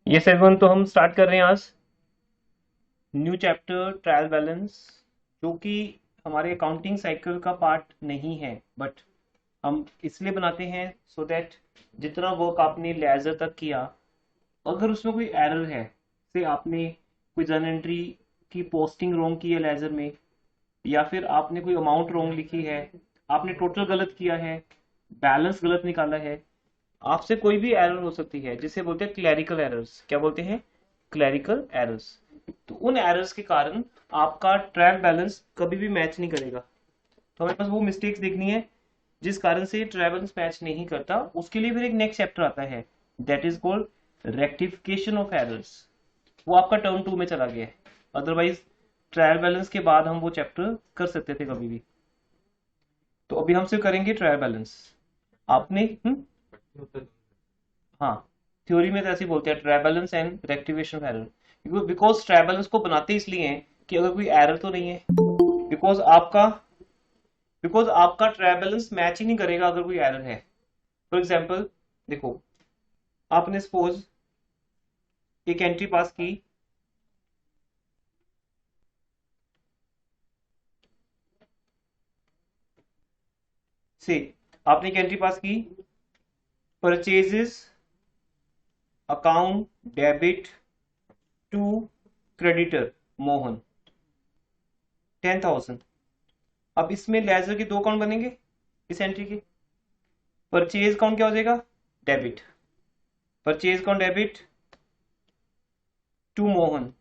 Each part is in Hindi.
ये सेवन तो हम स्टार्ट कर रहे हैं आज न्यू चैप्टर ट्रायल बैलेंस, जो कि हमारे अकाउंटिंग साइकिल का पार्ट नहीं है, बट हम इसलिए बनाते हैं सो दैट जितना वर्क आपने लेजर तक किया, अगर उसमें कोई एरर है, से आपने कोई जर्नल एंट्री की पोस्टिंग रॉन्ग की है लेजर में, या फिर आपने कोई अमाउंट रॉन्ग लिखी है, आपने टोटल गलत किया है, बैलेंस गलत निकाला है, आपसे कोई भी एरर हो सकती है जिसे बोलते हैं क्लैरिकल एरर्स। क्या बोलते हैं? Clerical errors. तो उन एरर्स के कारण आपका ट्रायल बैलेंस कभी भी मैच नहीं करेगा। तो हमें बस वो मिस्टेक्स देखनी है जिस कारण से ट्रायल बैलेंस मैच नहीं करता। उसके लिए फिर एक नेक्स्ट चैप्टर आता है, that is called rectification of errors. वो आपका टर्म 2 में चला गया है। अदरवाइज ट्रायल बैलेंस के बाद हम वो चैप्टर कर सकते थे कभी भी। तो अभी हम सिर्फ करेंगे ट्रायल बैलेंस। आपने हाँ, थ्योरी में तो ऐसे ही बोलते हैं, trial balance and rectification of error. Because trial balance को बनाते इसलिए हैं कि अगर कोई एरर तो नहीं है, बिकॉज आपका ट्रायल बैलेंस मैच ही नहीं करेगा अगर कोई एरर है। फॉर एग्जाम्पल देखो, आपने सपोज एक एंट्री पास की, से आपने एक एंट्री पास की, purchases account debit to creditor Mohan 10,000। अब इसमें लेजर के दो अकाउंट बनेंगे इस एंट्री के। परचेज अकाउंट क्या हो जाएगा? Debit. Purchase account debit to Mohan,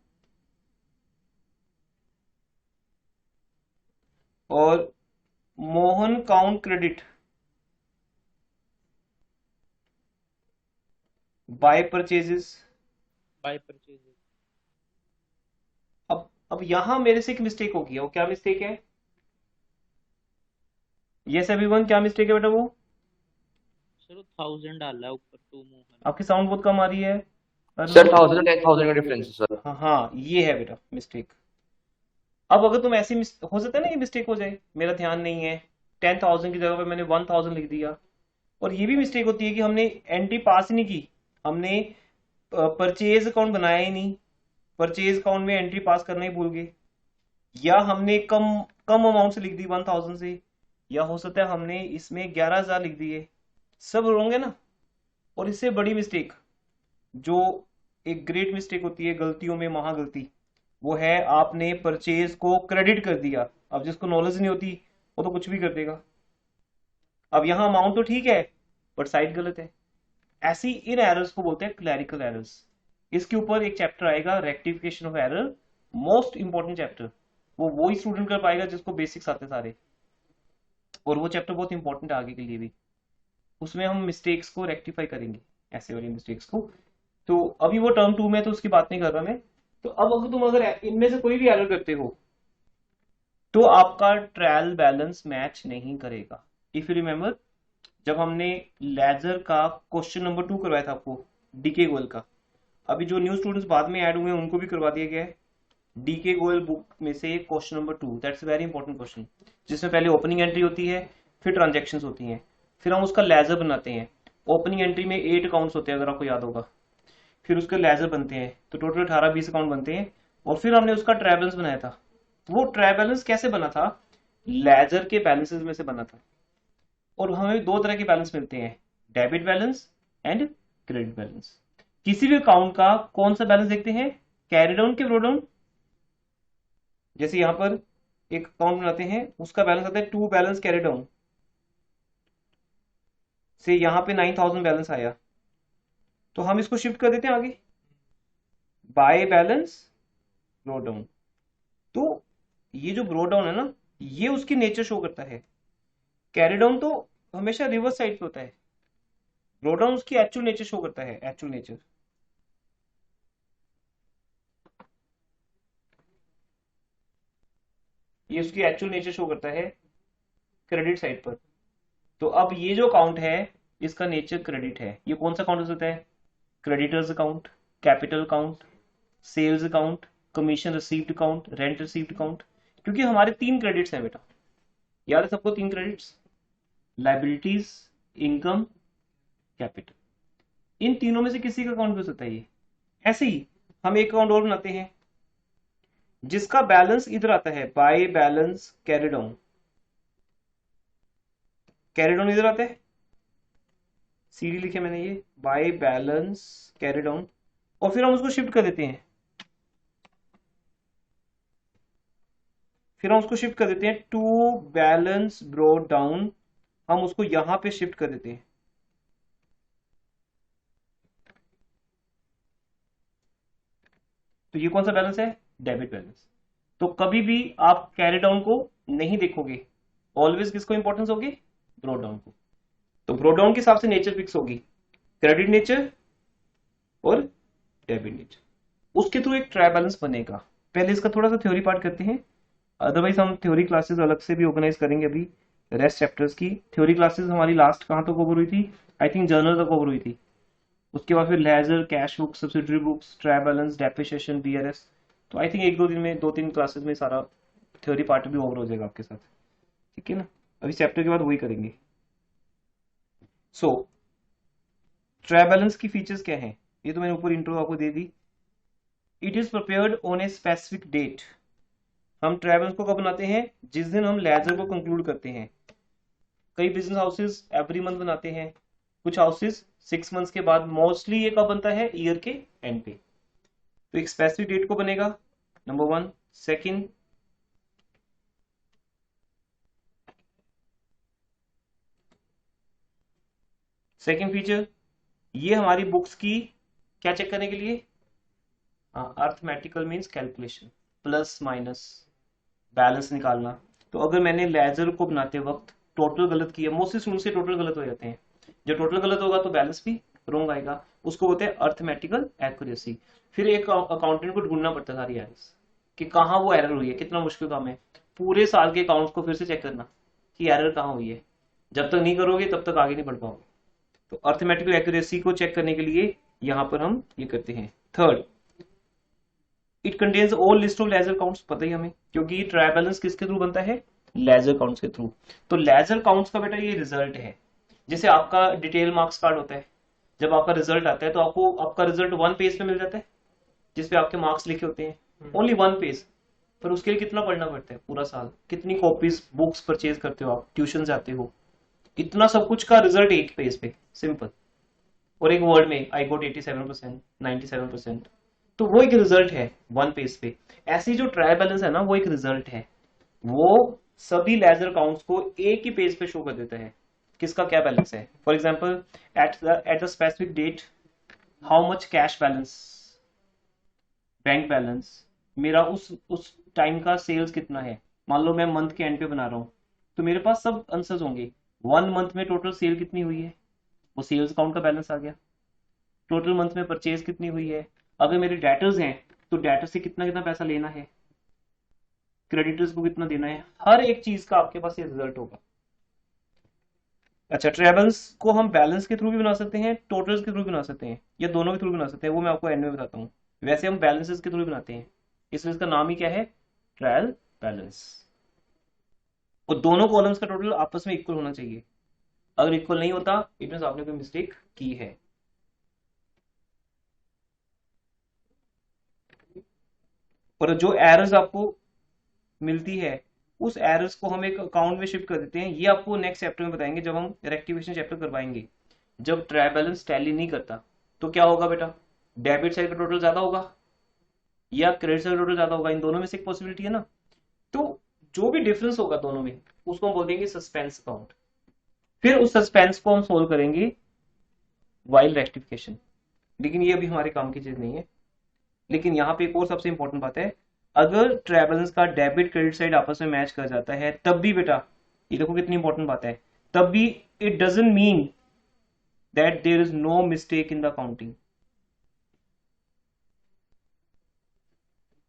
और Mohan account credit by purchases. By purchase. अब यहां मेरे से एक मिस्टेक हो गया। वो क्या मिस्टेक है? यस एवरीवन, क्या मिस्टेक है बेटा वो? सर वो 1000 डाला है ऊपर टू मोहन। आपकी साउंड बहुत कम आ रही है सर अर्नव। 1000 का डिफरेंस है सर। हाँ हाँ, ये है बेटा मिस्टेक। अब अगर तुम ऐसी हो सकता है ना ये मिस्टेक हो जाए, मेरा ध्यान नहीं है, 10,000 की जगह पे मैंने 1,000 लिख दिया। और ये भी मिस्टेक होती है कि हमने एंट्री पास ही नहीं की, हमने परचेज अकाउंट बनाया ही नहीं, परचेज अकाउंट में एंट्री पास करना ही भूल गए, या हमने कम कम अमाउंट से लिख दी 1,000 से, या हो सकता है हमने इसमें 11,000 लिख दिए। सब रॉन्ग है ना। और इससे बड़ी मिस्टेक, जो एक ग्रेट मिस्टेक होती है गलतियों में महागलती, वो है आपने परचेज को क्रेडिट कर दिया। अब जिसको नॉलेज नहीं होती वो तो कुछ भी कर देगा। अब यहाँ अमाउंट तो ठीक है, बट साइड गलत है। ऐसी इन एरर्स को बोलते हैं क्लैरिकल एरर्स। इसके ऊपर एक चैप्टर आएगा, rectification of error, most important chapter. वो वही स्टूडेंट कर पाएगा जिसको बेसिक्स आते सारे। और वो चैप्टर बहुत इंपॉर्टेंट है आगे के लिए भी। उसमें हम मिस्टेक्स को रेक्टिफाई करेंगे, ऐसे वाली मिस्टेक्स को। तो अभी वो टर्म 2 में तो उसकी बात नहीं कर रहा मैं। तो अब अगर तुम इनमें से कोई भी एरर करते हो तो आपका ट्रायल बैलेंस मैच नहीं करेगा। इफ यू रिमेम्बर, जब हमने लेजर का क्वेश्चन नंबर 2 करवाया था आपको, डीके गोयल का, अभी जो न्यू स्टूडेंट्स बाद में ऐड हुए हैं उनको भी करवा दिया गया है। डीके गोयल बुक में से question number 2, that's very important question, जिसमें पहले ओपनिंग एंट्री होती है, फिर ट्रांजेक्शन होती हैं, फिर हम उसका लेजर बनाते हैं। ओपनिंग एंट्री में 8 अकाउंट्स होते हैं अगर आपको याद होगा, फिर उसके लेजर बनते हैं, तो टोटल 18-20 अकाउंट बनते हैं। और फिर हमने उसका ट्रायल बैलेंस बनाया था। वो ट्रायल बैलेंस कैसे बना था? लेजर के बैलेंसेस में से बना था। और हमें दो तरह के बैलेंस मिलते हैं, debit balance and credit balance. किसी भी अकाउंट का कौन सा बैलेंस देखते हैं? कैरी डाउन के ब्रो डाउन। जैसे यहां पर एक अकाउंट बनाते हैं, उसका बैलेंस आता है टू बैलेंस कैरी डाउन, से यहां पे 9,000 बैलेंस आया, तो हम इसको शिफ्ट कर देते हैं आगे, बाय बैलेंस ब्रो डाउन। तो ये जो ब्रो डाउन है ना, ये उसकी नेचर शो करता है। कैरी डाउन तो हमेशा रिवर्स साइड पे होता है, ब्रो डाउन उसकी एक्चुअल नेचर शो करता है, एक्चुअल नेचर। ये उसकी एक्चुअल नेचर शो करता है क्रेडिट साइड पर। तो अब ये जो अकाउंट है, इसका नेचर क्रेडिट है। ये कौन सा अकाउंट हो सकता है? Creditors account, capital account, sales account, commission received account, rent received account. क्योंकि हमारे 3 क्रेडिट्स हैं बेटा, याद है सबको 3 क्रेडिट्स? Liabilities, income, capital. इन तीनों में से किसी का अकाउंट भी हो सकता है ये। ऐसे ही हम एक अकाउंट और बनाते हैं जिसका बैलेंस इधर आता है, by balance carried on. Carried on इधर आता है, सीडी लिखे मैंने ये, बाय बैलेंस कैरिड ऑन, और फिर हम उसको शिफ्ट कर देते हैं, टू बैलेंस ब्रॉट डाउन, हम उसको यहां पे शिफ्ट कर देते हैं। तो ये कौन सा बैलेंस है, डेबिट बैलेंस। तो कभी भी आप कैरी डाउन को नहीं देखोगे, ऑलवेज किसको इंपॉर्टेंस होगी, ब्रॉट डाउन को। तो ब्रॉट डाउन के हिसाब से नेचर फिक्स होगी, क्रेडिट नेचर और डेबिट नेचर, उसके थ्रू एक ट्रायल बैलेंस बनेगा। पहले इसका थोड़ा सा थ्योरी पार्ट करते हैं, अदरवाइज हम थ्योरी क्लासेस अलग से भी ऑर्गेनाइज करेंगे। अभी रेस्ट चैप्टर्स की थ्योरी क्लासेस हमारी लास्ट कहां तक कवर हुई थी, आई थिंक जर्नल तक कवर हुई थी। उसके बाद फिर ledger, cash book, subsidiary books, trial balance, depreciation, BRS. तो आई थिंक एक दो दिन में, 2-3 क्लासेस में सारा थ्योरी पार्ट भी ओवर हो जाएगा आपके साथ, ठीक है ना। अभी चैप्टर के बाद वही करेंगे। सो ट्रायल बैलेंस की फीचर्स क्या हैं, ये तो मैंने ऊपर इंट्रो आपको दे दी। It is prepared on a specific date. हम ट्रायल बैलेंस को कब बनाते हैं, जिस दिन हम लेजर को कंक्लूड करते हैं। कई बिजनेस हाउसेस एवरी मंथ बनाते हैं, कुछ हाउसेस 6 मंथ्स के बाद। मोस्टली ये कब बनता है, ईयर के एंड पे। तो एक स्पेसिफिक डेट को बनेगा, नंबर 1। सेकंड फीचर, ये हमारी बुक्स की क्या चेक करने के लिए, arithmetical means calculation, plus minus balance निकालना। तो अगर मैंने लेजर को बनाते वक्त टोटल गलत किया, मोस्टली स्टूडेंट्स से टोटल गलत हो जाते हैं, जब टोटल गलत होगा तो बैलेंस भी रॉन्ग आएगा, उसको बोलते हैं अर्थमेटिकल एक्यूरेसी। फिर एक अकाउंटेंट को ढूंढना पड़ता है सारी एरर्स कि कहाँ वो एरर हुई है। कितना मुश्किल काम है पूरे साल के अकाउंट्स को फिर से चेक करना कि एरर कहाँ हुई है। जब तक नहीं करोगे तब तक आगे नहीं बढ़ पाओगे। तो अर्थमेटिकल एक्यूरेसी को चेक करने के लिए यहां पर हम ये करते हैं। Third, it contains all list of ledger counts. पता ही हमें, क्योंकि ट्रायल बैलेंस किसके थ्रू बनता है, लेजर काउंट्स के थ्रू। तो लेजर काउंट्स का बेटा ये रिजल्ट है। जैसे आपका डिटेल मार्क्स कार्ड होता है, जब आपका रिजल्ट आता है तो आपको आपका रिजल्ट 1 पेज पे मिल जाता है जिसपे आपके मार्क्स लिखे होते हैं, ओनली 1 पेज। पर उसके लिए कितना पढ़ना पड़ता है, पूरा साल। कितनी कॉपीज बुक्स परचेज करते हो आप, ट्यूशन जाते हो, इतना सब कुछ का रिजल्ट एक पेज पे, सिंपल। और एक वर्ड में आई गोट 87%, 97%। तो वो एक रिजल्ट है 1 पेज पे। ऐसी जो ट्रायल बैलेंस है ना, वो एक रिजल्ट है, वो सभी लेजर काउंट्स को एक ही पेज पे शो कर देता है किसका क्या बैलेंस है। For example, at the specific date how much cash balance, bank balance, मेरा उस टाइम का सेल्स कितना है। मान लो मैं मंथ के एंड पे बना रहा हूँ, तो मेरे पास सब आंसर्स होंगे। 1 मंथ में टोटल सेल कितनी हुई है, वो सेल्स अकाउंट का बैलेंस आ गया। टोटल मंथ में परचेज कितनी हुई है, अगर मेरे डेटर्स हैं तो डेटर से कितना कितना पैसा लेना है, क्रेडिटर्स को कितना देना है, हर एक चीज का आपके पास ये रिजल्ट होगा। अच्छा, ट्रेवल्स को हम बैलेंस के थ्रू भी बना सकते हैं, टोटल्स के थ्रू भी बना सकते हैं, या दोनों के थ्रू बना सकते हैं, वो मैं आपको एंड में बताता हूँ। वैसे हम बैलेंसेस के थ्रू बनाते हैं, इसलिए इसका नाम ही क्या है, ट्रायल बैलेंस। और दोनों कॉलम्स का टोटल आपस में इक्वल होना चाहिए। अगर इक्वल नहीं होता, इट मींस आपने कोई मिस्टेक की है। और जो एरर्स आपको मिलती है, उस एरर्स को हम एक अकाउंट में शिफ्ट कर देते हैं। ये आपको नेक्स्ट चैप्टर में बताएंगे जब हम रेक्टिफिकेशन चैप्टर करवाएंगे। जब ट्रायल बैलेंस टैली नहीं करता तो क्या होगा बेटा, डेबिट साइड का टोटल ज्यादा होगा या क्रेडिट साइड का टोटल ज्यादा होगा, इन दोनों में से एक पॉसिबिलिटी है ना। तो जो भी डिफरेंस होगा दोनों में, उसको हम बोल देंगे सस्पेंस अकाउंट। फिर उस सस्पेंस को हम सोल्व करेंगे वाइल रेक्टिफिकेशन। लेकिन ये अभी हमारे काम की चीज नहीं है। लेकिन यहाँ पे एक और सबसे इंपॉर्टेंट बात है, अगर ट्रायल बैलेंस का डेबिट क्रेडिट साइड आपस में मैच कर जाता है, तब भी बेटा, ये देखो कितनी इंपॉर्टेंट बात है, तब भी it doesn't mean that there is no mistake in the counting.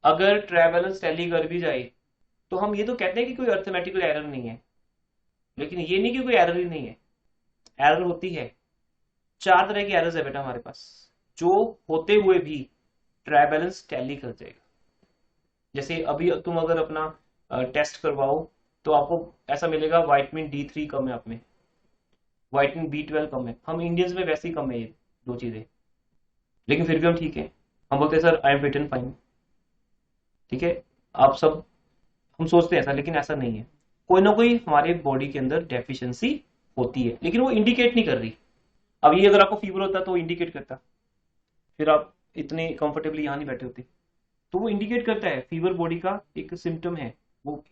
अगर ट्रायल बैलेंस टैली कर भी जाए तो हम ये तो कहते हैं कि कोई अर्थमेटिकल एरर नहीं है, लेकिन ये नहीं कि कोई एरर ही नहीं है, एरर होती है। 4 तरह की एरर्स है बेटा हमारे पास, जो होते हुए भी ट्रायल बैलेंस टैली कर जाएगा। जैसे अभी तुम अगर अपना टेस्ट करवाओ तो आपको ऐसा मिलेगा विटामिन D3 कम है, आप में विटामिन B12 कम है। हम इंडियंस में वैसे ही कम है ये 2 चीजें, लेकिन फिर भी हम ठीक है। हम बोलते हैं sir I am fit and fine, ठीक है, आप सब, हम सोचते हैं ऐसा, लेकिन ऐसा नहीं है। कोई ना कोई हमारे बॉडी के अंदर डेफिशिएंसी होती है, लेकिन वो इंडिकेट नहीं कर रही। अब ये अगर आपको फीवर होता तो इंडिकेट करता, फिर आप इतने कंफर्टेबली यहाँ नहीं बैठे होते। तो वो इंडिकेट करता है, फीवर बॉडी का एक सिम्टम है, वो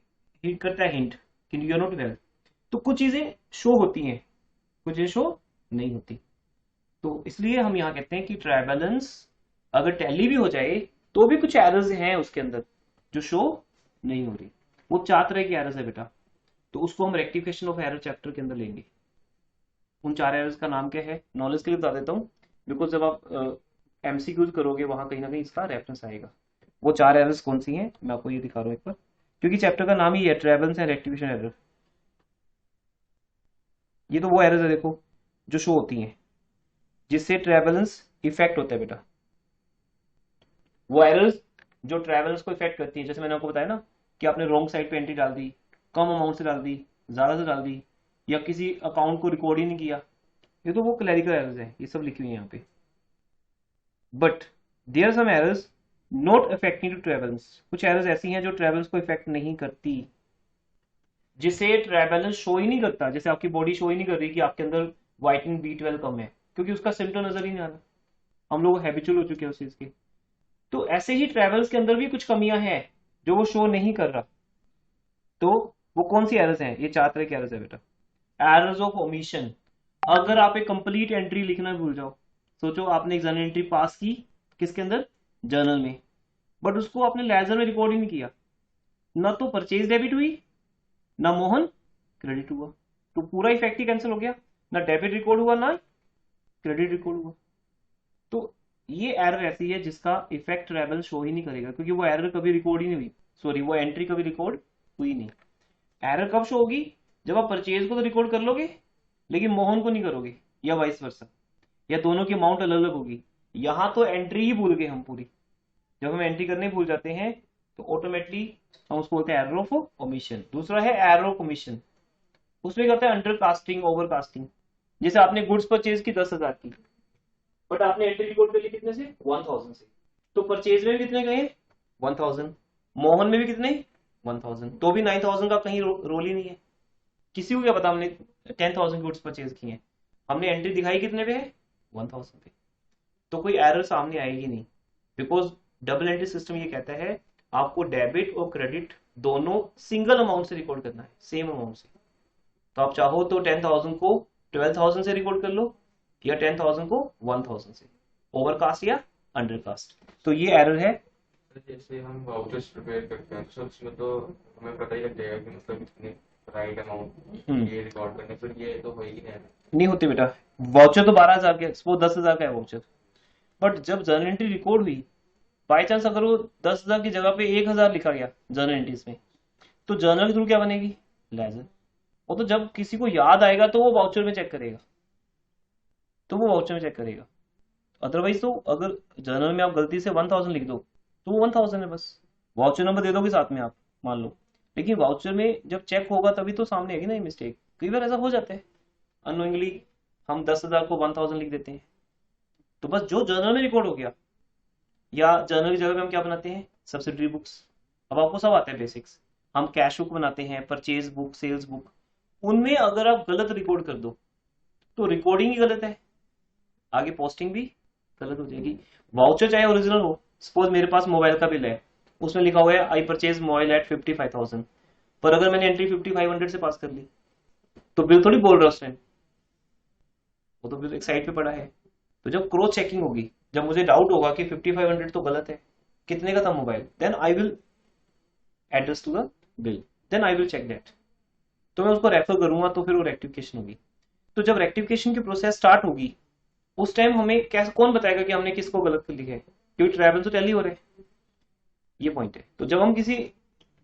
हिंट करता है, हिंट कि यू आर नॉट वेल। तो कुछ चीजें शो होती हैं, कुछ चीजें शो नहीं होती। तो इसलिए हम यहाँ कहते हैं कि ट्राइबैलेंस अगर टैली भी हो जाए तो भी कुछ एरर्स हैं उसके अंदर जो शो नहीं हो रही। वो 4 तरह की एरर्स है बेटा, तो उसको हम रेक्टिफिकेशन ऑफ एरर चैप्टर के अंदर लेंगे। उन 4 एरर्स का नाम क्या है, नॉलेज के लिए बता देता हूँ, बिकॉज जब आप एमसीक्यूज करोगे वहां कहीं ना कहीं इसका रेफरेंस आएगा। वो 4 एरर्स कौन सी हैं मैं आपको ये दिखा रहा हूँ एक बार, क्योंकि चैप्टर का नाम ही है ट्राइबैलेंस एंड रेक्टिफिकेशन एरर। ये तो वो एरर्स है देखो जो शो होती हैं जिससे ट्राइबैलेंस इफेक्ट होता है बेटा। वो एरर्स जो ट्रैवलर्स को इफेक्ट करती है, जैसे मैंने आपको बताया ना कि आपने रॉन्ग साइड पे एंट्री डाल दी, कम अमाउंट से डाल दी, ज्यादा से डाल दी, या किसी अकाउंट को रिकॉर्ड ही नहीं किया, ये तो वो क्लैरिकल एरर्स है, ये सब लिखी हुई है यहाँ पे। But there are some errors not affecting to travels, कुछ एरर्स ऐसी हैं जो ट्रैवल्स को इफेक्ट नहीं करती, जिसे ट्रैवल्स शो ही नहीं करता, जैसे आपकी बॉडी शो ही नहीं कर रही कि आपके अंदर वाइटमिन B12 कम है, क्योंकि उसका सिम्टम नजर ही नहीं आ रहा, हम लोग हैबिचुअल हो चुके हैं उस चीज के। तो ऐसे ही ट्रेवल्स के अंदर भी कुछ कमियां हैं जो वो शो नहीं कर रहा। तो वो कौन सी एरर्स हैं, ये 4 तरह की एरर्स है बेटा। एरर्स ऑफ ओमिशन, अगर आप एक कंप्लीट एंट्री लिखना भूल जाओ, सोचो आपने एक जर्नल एंट्री पास की किसके अंदर, जर्नल में, बट उसको आपने लेजर में रिकॉर्ड ही नहीं किया, ना तो परचेज डेबिट हुई ना मोहन क्रेडिट हुआ, तो पूरा इफेक्ट ही कैंसिल हो गया, ना डेबिट रिकॉर्ड हुआ ना क्रेडिट रिकॉर्ड हुआ। तो ये एरर ऐसी है जिसका इफेक्ट ट्रैवल शो ही नहीं करेगा, क्योंकि वो एरर कभी रिकॉर्ड ही नहीं हुई, सॉरी वो एंट्री कभी रिकॉर्ड हुई नहीं। एरर कब शो होगी, जब आप परचेज को तो रिकॉर्ड कर लोगे लेकिन मोहन को नहीं करोगे, या वाइस वर्सा, या दोनों की अमाउंट अलग अलग होगी। यहां तो एंट्री ही भूल गए हम पूरी, जब हम एंट्री करने भूल जाते हैं तो ऑटोमेटिकली हम उसको बोलते हैं एरर ऑफ ओमिशन। दूसरा है एरर ऑफ ओमिशन, उसमें करते हैं अंडर कास्टिंग, ओवर कास्टिंग। जैसे आपने गुड्स परचेज की 10,000 की, बट आपने एंट्री रिकॉर्ड कर ली कितने से, 1000 से, तो परचेज में भी कितने गए, 1000, मोहन में भी कितने, 1000, तो भी 9000 का कहीं रोल ही नहीं है। किसी को क्या पता हमने 10,000 गुड्स परचेज किए हैं, हमने एंट्री दिखाई कितने पे है, 1000 पे, तो कोई एरर सामने आएगी नहीं, बिकॉज डबल एंट्री सिस्टम ये कहता है आपको डेबिट और क्रेडिट दोनों सिंगल अमाउंट से रिकॉर्ड करना है, सेम अमाउंट से। तो आप चाहो तो 10,000 को 12,000 से रिकॉर्ड कर लो, या 10,000 को 1000 से, ओवरकास्ट या अंडरकास्ट। तो ये एरर है। जैसे हम वाउचर्स प्रिपेयर करते हैं तो उसमें तो हमें पता ही लग जाएगा कि मतलब इतने राइट अमाउंट ये रिकॉर्ड करने, फिर ये तो होएगी नहीं होती बेटा, वाउचर तो 12,000 के, वो 10,000 का है वाउचर, बट जब जर्नल एंट्री रिकॉर्ड हुई, बाई चांस अगर वो 10,000 की जगह पे 1,000 लिखा गया जर्नल एंट्रीज में, तो जर्नल के थ्रू क्या बनेगी, लेजर। वो तो जब किसी को याद आएगा तो वो वाउचर में चेक करेगा, तो वो वाउचर में चेक करेगा। अदरवाइज तो अगर जर्नल में आप गलती से 1000 लिख दो तो वो 1000 है, बस वाउचर नंबर दे दोगे साथ में आप, मान लो, लेकिन वाउचर में जब चेक होगा तभी तो सामने आएगी ना ये मिस्टेक। कई बार ऐसा हो जाता है अनोइंगली, हम 10,000 को 1000 लिख देते हैं, तो बस जो जर्नल में रिकॉर्ड हो गया, या जर्नल की जगह पे हम क्या बनाते हैं, सब्सिडरी बुक्स। अब आपको सब आता है बेसिक्स, हम कैश बुक बनाते हैं, परचेज बुक, सेल्स बुक, उनमें अगर आप गलत रिकॉर्ड कर दो तो रिकॉर्डिंग ही गलत है, आगे पोस्टिंग भी गलत हो जाएगी। वाउचर चाहे ओरिजिनल हो, सपोज मेरे पास मोबाइल का बिल है, उसमें लिखा हुआ है आई परचेज मोबाइल एट 55,000, पर अगर मैंने एंट्री 5500 से पास कर ली तो बिल थोड़ी बोल रहा उस टाइम, वो तो बिल एक साइड पे पड़ा है। तो जब क्रॉस चेकिंग होगी, जब मुझे डाउट होगा कि 5500 तो गलत है, कितने का था mobile, then I will address to the bill, then I will check that, तो मैं उसको रेफर करूंगा, तो फिर वो रेक्टिफिकेशन होगी। तो जब रेक्टिफिकेशन की प्रोसेस स्टार्ट होगी उस टाइम हमें कैसे, कौन बताएगा कि हमने किसको गलत कर लिखा है, क्योंकि ट्रैवल तो टैली हो रहे हैं, ये पॉइंट है। तो जब हम किसी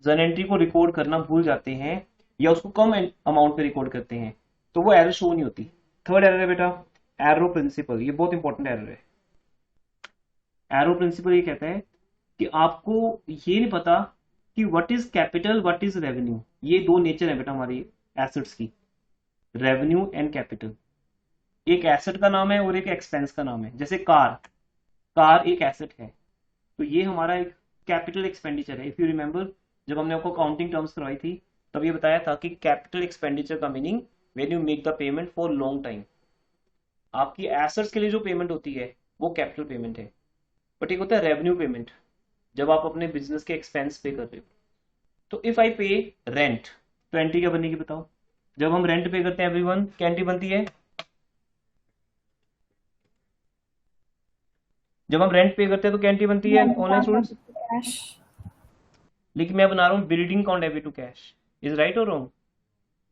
जर्नल एंट्री को रिकॉर्ड करना भूल जाते हैं या उसको कम अमाउंट पे रिकॉर्ड करते हैं तो वो एरर शो नहीं होती। थर्ड एरर है बेटा एरो प्रिंसिपल, ये बहुत इंपॉर्टेंट एरर है। एरो प्रिंसिपल ये कहता है कि आपको ये नहीं पता कि what is capital what is revenue, ये दो नेचर है बेटा हमारी एसेट्स की, रेवेन्यू एंड कैपिटल। एक एसेट का नाम है और एक एक्सपेंस का नाम है। जैसे कार, कार एक एसेट है, तो ये हमारा एक कैपिटल एक्सपेंडिचर है। इफ यू रिमेंबर, जब हमने आपको अकाउंटिंग टर्म्स करवाई थी तब ये बताया था कि कैपिटल एक्सपेंडिचर का meaning when you make the payment for long time. आपकी एसेट्स के लिए जो पेमेंट होती है वो कैपिटल पेमेंट है। बट एक होता है रेवेन्यू पेमेंट, जब आप अपने बिजनेस के एक्सपेंस पे कर रहे हो। तो इफ आई पे रेंट, तो एंट्री क्या बनेगी बताओ? जब हम रेंट पे करते हैं एवरीवन, क्या एंट्री बनती है? जब हम रेंट पे करते हैं तो क्या एंट्री बनती है ऑनलाइन स्टूडेंट्स? कैश। लेकिन मैं बना रहा हूँ building count debit to cash. Is right और रॉन्ग?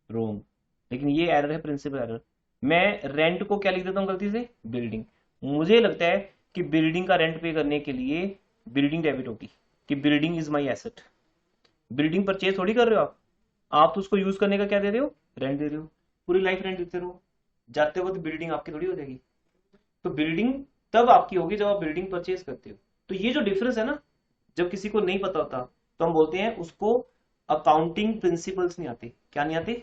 रॉन्ग। लेकिन ये एरर है, प्रिंसिपल एरर। मैं रेंट को क्या लिख देता हूँ गलती से? बिल्डिंग। मुझे लगता है कि बिल्डिंग का रेंट पे करने के लिए बिल्डिंग डेबिट होगी, कि building is my asset. Building purchase थोड़ी कर रहे हो आप तो उसको यूज करने का क्या दे रहे हो? रेंट दे रहे हो। पूरी लाइफ रेंट देते रहो, जाते वक्त बिल्डिंग आपकी थोड़ी हो जाएगी। तो बिल्डिंग तब आपकी होगी जब आप बिल्डिंग परचेज करते हो। तो ये जो डिफरेंस है ना, जब किसी को नहीं पता होता तो हम बोलते हैं उसको अकाउंटिंग प्रिंसिपल्स नहीं आते। क्या नहीं आते?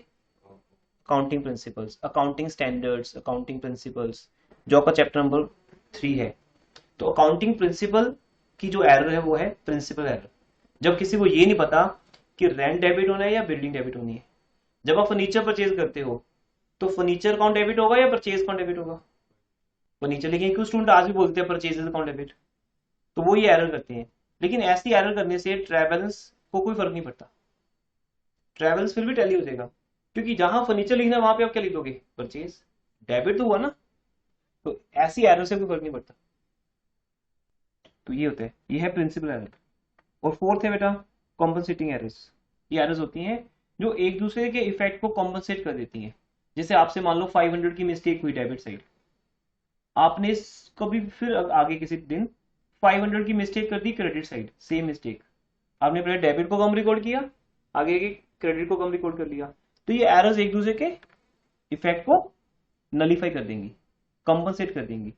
Accounting principles, accounting standards, accounting principles, जो आपका चैप्टर नंबर 3 है। तो अकाउंटिंग प्रिंसिपल की जो एरर है वो है प्रिंसिपल एरर। जब किसी को ये नहीं पता कि रेंट डेबिट होना है या बिल्डिंग डेबिट होनी है। जब आप फर्नीचर परचेज करते हो तो फर्नीचर अकाउंट डेबिट होगा या परचेज अकाउंट डेबिट होगा? फर्नीचर। लेकिन क्यों स्टूडेंट आज भी बोलते हैं परचेज अकाउंट डेबिट? तो वो ये एरर करते हैं। लेकिन ऐसी एरर करने से ट्रेवल्स को कोई फर्क नहीं पड़ता, ट्रेवल्स फिर भी टैली हो जाएगा। क्योंकि जहां फर्नीचर लिखना है वहां पे आप क्या लिख दोगे? परचेज। डेबिट तो हुआ ना। तो ऐसी एरर से कोई फर्क नहीं पड़ता। तो ये होता है, ये है प्रिंसिपल एरर। और फोर्थ है बेटा कॉम्पनसेटिंग एरर्स। ये एरर्स होती हैं जो एक दूसरे के इफेक्ट को कॉम्पनसेट कर देती हैं। जैसे आपसे मान लो 500 की मिस्टेक हुई डेबिट साइड, आपने कभी फिर आगे किसी दिन 500 की मिस्टेक कर दी क्रेडिट साइड, सेम मिस्टेक। आपने पहले डेबिट को कम रिकॉर्ड किया, आगे के क्रेडिट को कम रिकॉर्ड कर लिया। तो ये एरर्स एक दूसरे के इफेक्ट को नलीफाई कर देंगी, कंपनसेट कर देंगी।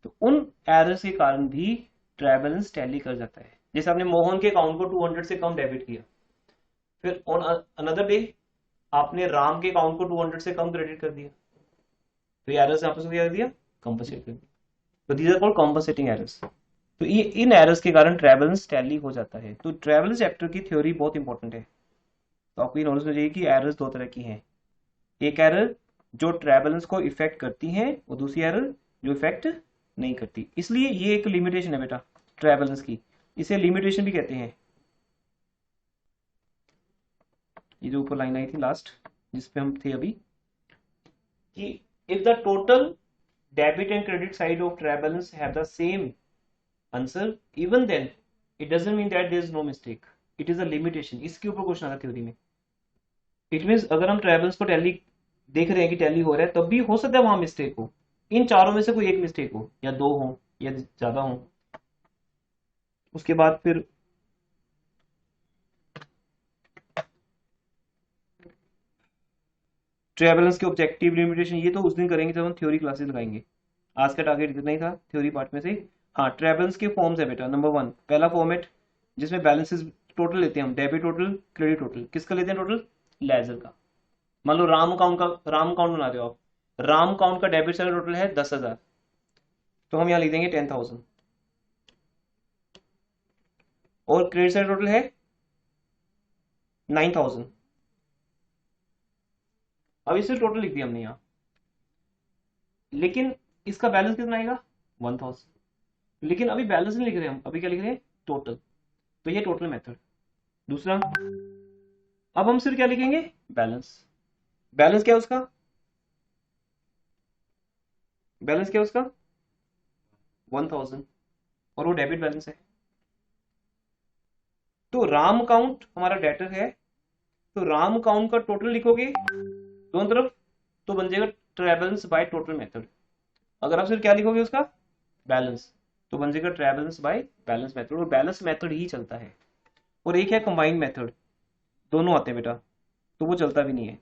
तो उन एरर्स के कारण भी ट्रायबैलेंस टैली कर जाता है। जैसे आपने मोहन के अकाउंट को 200 से कम डेबिट किया, फिर ऑन अनदर डे आपने राम के अकाउंट को 200 से कम क्रेडिट कर दिया, तो ये एरर्स आपस में क्या कर दिया? कंपनसेट कर दिया। तो these are called compensating errors. तो ये इन एरर्स के कारण ट्रायबैलेंस टैली हो जाता है। तो ट्रायबैलेंस चैप्टर की थ्योरी बहुत इंपॉर्टेंट है। तो आपको ये नॉलेज हो जाएगी कि एरर्स दो तरह की हैं। एक एरर जो ट्रायबैलेंस को इफेक्ट करती है और दूसरी एरर जो इफेक्ट नहीं करती। इसलिए ये एक लिमिटेशन है बेटा ट्रायबैलेंस की, इसे लिमिटेशन भी कहते हैं। ये जो ऊपर लाइन आई थी लास्ट जिसपे हम थे अभी, कि if the total debit and credit side of trial balance have the same answer even then it doesn't mean that there is no mistake, it is a limitation. इसके ऊपर क्वेश्चन आता थ्योरी में। इट मींस अगर हम ट्रायबैलेंस को टैली देख रहे हैं कि टैली हो रहा है, तब भी हो सकता है वहां मिस्टेक हो। इन चारों में से कोई एक मिस्टेक हो, या दो हो या ज्यादा हो। उसके बाद फिर ट्रायबैलेंस के ऑब्जेक्टिव लिमिटेशन, ये तो उस दिन करेंगे जब हम थ्योरी क्लासेस लगाएंगे। आज का टारगेट इतना ही था थ्योरी पार्ट में से। हाँ, ट्रायबैलेंस के फॉर्म्स है बेटा। नंबर 1 पहला फॉर्मेट जिसमें बैलेंसेस टोटल लेते हैं हम, डेबिट टोटल, क्रेडिट टोटल। किसका लेते हैं टोटल? लेजर का। मान लो राम अकाउंट का, राम अकाउंट बना रहे हो आप, राम अकाउंट का डेबिट साइड टोटल है 10,000, तो हम यहाँ लिख देंगे 10,000। और क्रेडिट साइड टोटल है 9,000। अब इसे टोटल लिख दिया हमने यहाँ, लेकिन इसका बैलेंस कितना आएगा? 1,000। लेकिन अभी बैलेंस नहीं लिख रहे हम, अभी क्या लिख रहे हैं? टोटल। तो ये टोटल मेथड। दूसरा, अब हम सिर्फ क्या लिखेंगे? बैलेंस। बैलेंस क्या है उसका? बैलेंस क्या है उसका? 1,000, और वो डेबिट बैलेंस है। तो राम अकाउंट हमारा डेटर है, तो राम अकाउंट का टोटल लिखोगे दोनों तरफ, तो बन जाएगा ट्रायबैलेंस बाय टोटल मेथड। अगर आप सिर्फ क्या लिखोगे उसका? बैलेंस, तो बन जाएगा ट्रायबैलेंस बाय बैलेंस मेथड। और बैलेंस मेथड ही चलता है। और एक है कंबाइंड मेथड, दोनों आते हैं बेटा, तो वो चलता भी नहीं है,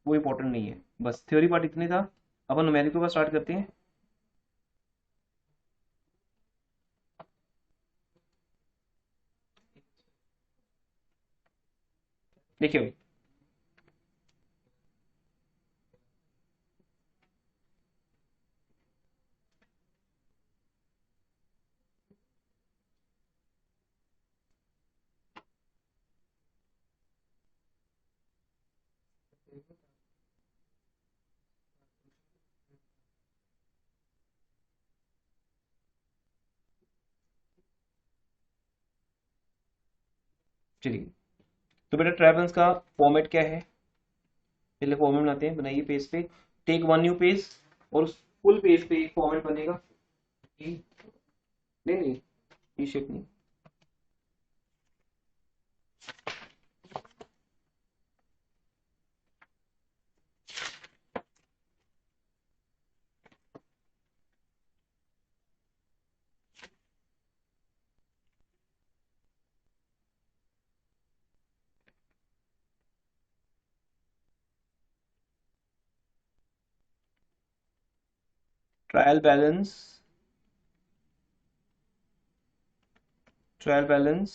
वो इंपॉर्टेंट नहीं है। बस थ्योरी पार्ट इतने था। अपन न्यूमेरिकल का स्टार्ट करते हैं। देखिए, चलिए, तो बेटा ट्रेवल्स का फॉर्मेट क्या है, पहले फॉर्मेट बनाते हैं। बनाइए पेज पे, टेक वन न्यू पेज, और उस फुल पेज पे एक फॉर्मेट बनेगा। नहीं नहीं, टी शेप नहीं। ट्रायल बैलेंस, ट्रायल बैलेंस,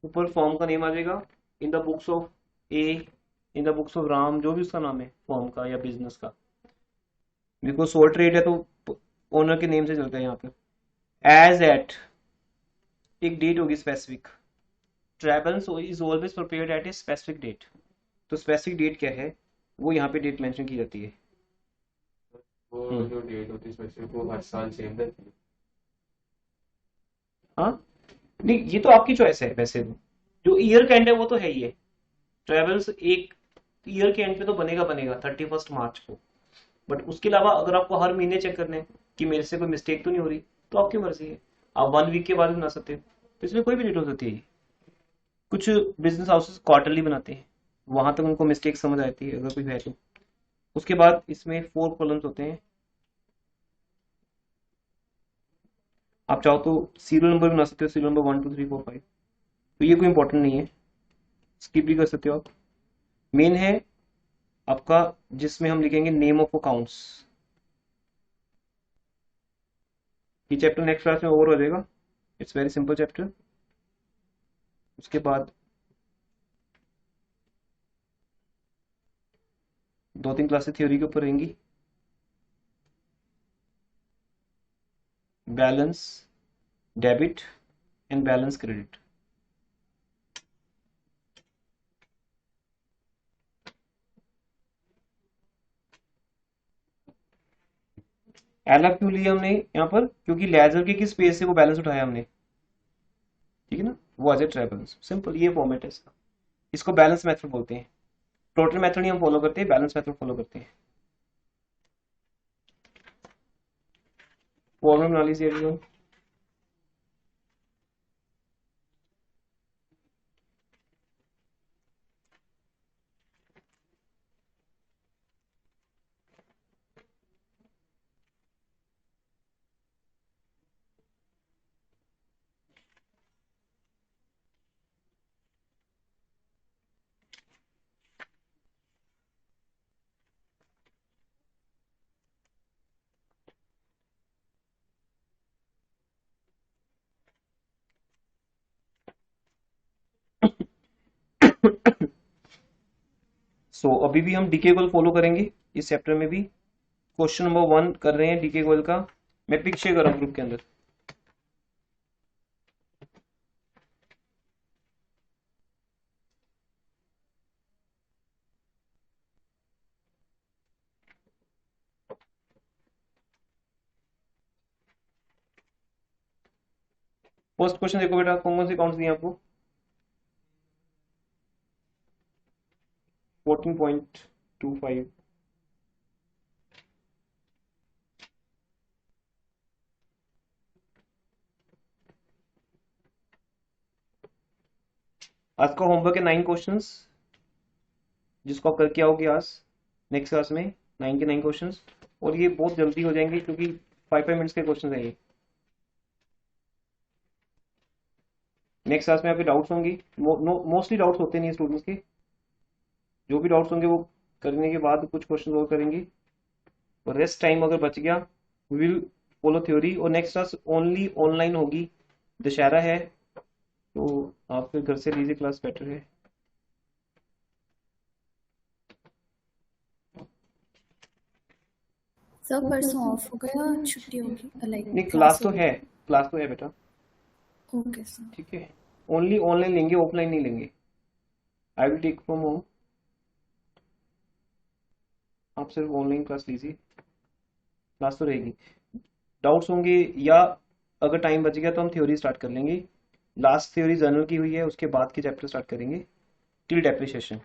ऊपर फॉर्म का नेम आ जाएगा, in the books of A, in the books of Ram, जो भी उसका नाम है फॉर्म का या बिजनेस का। बिकॉज सोल ट्रेड है तो ओनर के नेम से चलता है यहाँ पे। एज एट, एक डेट होगी specific, travels is always prepared at a specific date. तो स्पेसिफिक डेट क्या है, वो यहाँ पे डेट मेंशन की जाती है। वो जो डेट होती है स्पेसिफिक, वो हर साल सेम रहती है। हाँ नहीं, ये तो आपकी चॉइस है वैसे। जो ईयर का एंड है वो तो है ही है, ट्रेवल्स एक ईयर के एंड पे तो बनेगा बनेगा 31 मार्च को। बट उसके अलावा अगर आपको हर महीने चेक करना है कि मेरे से कोई मिस्टेक तो नहीं हो रही, तो आपकी मर्जी है, आप 1 वीक के बाद भी बना सकते हो, तो इसमें कोई भी डेट हो सकती है। कुछ बिजनेस हाउसेस क्वार्टरली बनाते हैं, वहां तक उनको मिस्टेक समझ आती है अगर कोई है तो। उसके बाद इसमें 4 कॉलम्स होते हैं, आप चाहो तो सीरियल नंबर बना सकते हो, सीरियल नंबर 1 2 3 4 5, तो ये कोई इंपॉर्टेंट नहीं है, स्किप भी कर सकते हो आप। मेन है आपका जिसमें हम लिखेंगे नेम ऑफ अकाउंट्स। ये चैप्टर नेक्स्ट क्लास में ओवर हो जाएगा, इट्स वेरी सिंपल चैप्टर। उसके बाद 2-3 क्लासेस थ्योरी के ऊपर रहेंगी, balance debit and balance credit. LF क्यों लिया हमने यहाँ पर, क्योंकि लेजर के किस पेज से वो बैलेंस उठाया हमने, ठीक है ना, वो एज ए ट्रेवल्स, सिंपल ये फॉर्मेट है इसका। इसको बैलेंस मेथड बोलते हैं, टोटल मेथड नहीं हम फॉलो करते हैं, बैलेंस मेथड फॉलो करते हैं। फॉर्मेट बना लीजिए everyone। सो अभी भी हम डीके गोल फॉलो करेंगे इस चैप्टर में भी। क्वेश्चन नंबर 1 कर रहे हैं डीके गोल का, मैं पिक शेयर कर रहा हूँ ग्रुप के अंदर। फर्स्ट क्वेश्चन देखो बेटा, कौन कौन से अकाउंट्स दिए आपको, 14.25। आज का होमवर्क है 9 क्वेश्चंस, जिसको आप करके आओगे आज नेक्स्ट क्लास में, 9 के 9 क्वेश्चंस। और ये बहुत जल्दी हो जाएंगे क्योंकि 5-5 मिनट्स के क्वेश्चन है ये। नेक्स्ट क्लास में आपके डाउट्स होंगी, मोस्टली डाउट्स होते नहीं स्टूडेंट्स के, जो भी डाउट्स होंगे वो करने के बाद कुछ क्वेश्चन और करेंगे, और रेस्ट टाइम अगर बच गया विल फॉलो थ्योरी। और नेक्स्ट क्लास ओनली ऑनलाइन होगी, दशहरा है तो आप फिर घर से लीजिए, क्लास बेटर है। सर परसों ऑफ हो गया, छुट्टी होगी, लाइक नहीं क्लास तो है, क्लास तो है बेटा, ओके सर। ठीक है। ओनली ऑनलाइन लेंगे, ऑफलाइन नहीं लेंगे। I will take from home, आप सिर्फ ऑनलाइन क्लास लीजिए, क्लास तो रहेगी। डाउट्स होंगे या अगर टाइम बच गया तो हम थ्योरी स्टार्ट कर लेंगे। लास्ट थ्योरी जर्नल की हुई है, उसके बाद के चैप्टर स्टार्ट करेंगे टिल डेप्रिसिएशन।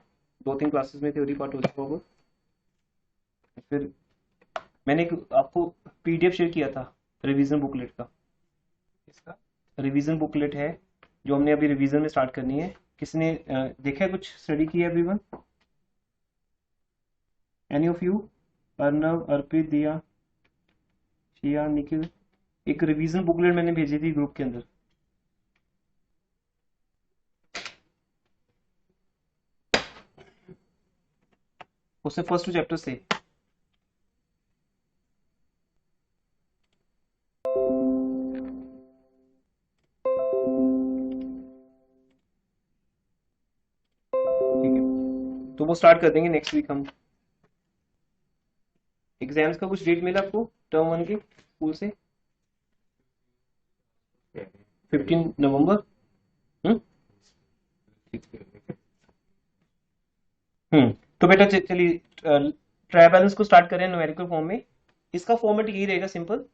2-3 क्लासेस में थ्योरी पार्ट हो चुका होगा। फिर मैंने आपको पीडीएफ शेयर किया था रिवीजन बुकलेट का। इसका रिवीजन बुकलेट है जो हमने अभी रिवीजन में स्टार्ट करनी है। किसने देखा है, कुछ स्टडी की है everyone? Any of you? Arnav, Arpit, Diya, Shiya, Nikhil. एक रिवीजन बुकलेट मैंने भेजी थी ग्रुप के अंदर। उससे फर्स्ट 2 चैप्टर्स थे। ठीक है, तो वो स्टार्ट कर देंगे नेक्स्ट वीक हम। एग्जाम्स का कुछ डेट मिला आपको टर्म 1 के स्कूल से? 15 नवंबर। तो बेटा चलिए ट्राई बैलेंस को स्टार्ट करें न्यूमेरिकल फॉर्म में। इसका फॉर्मेट यही रहेगा, सिंपल।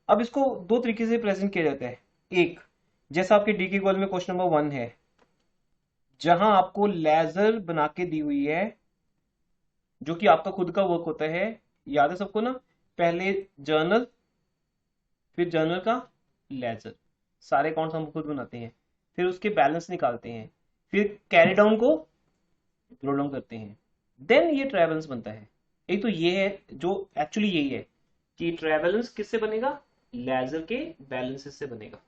अब इसको 2 तरीके से प्रेजेंट किया जाता है। एक, जैसा आपके डी के गोल में क्वेश्चन नंबर 1 है, जहां आपको लेजर बना के दी हुई है, जो कि आपका खुद का वर्क होता है। याद है सबको ना? पहले जर्नल, फिर जर्नल का लेजर, सारे अकाउंट्स हम खुद बनाते हैं, फिर उसके बैलेंस निकालते हैं, फिर कैरी डाउन को ड्रॉ डाउन करते हैं, देन ये ट्राई बैलेंस बनता है। एक तो ये है जो एक्चुअली यही है कि ट्राई बैलेंस किससे बनेगा? लेजर के बैलेंसेस से बनेगा।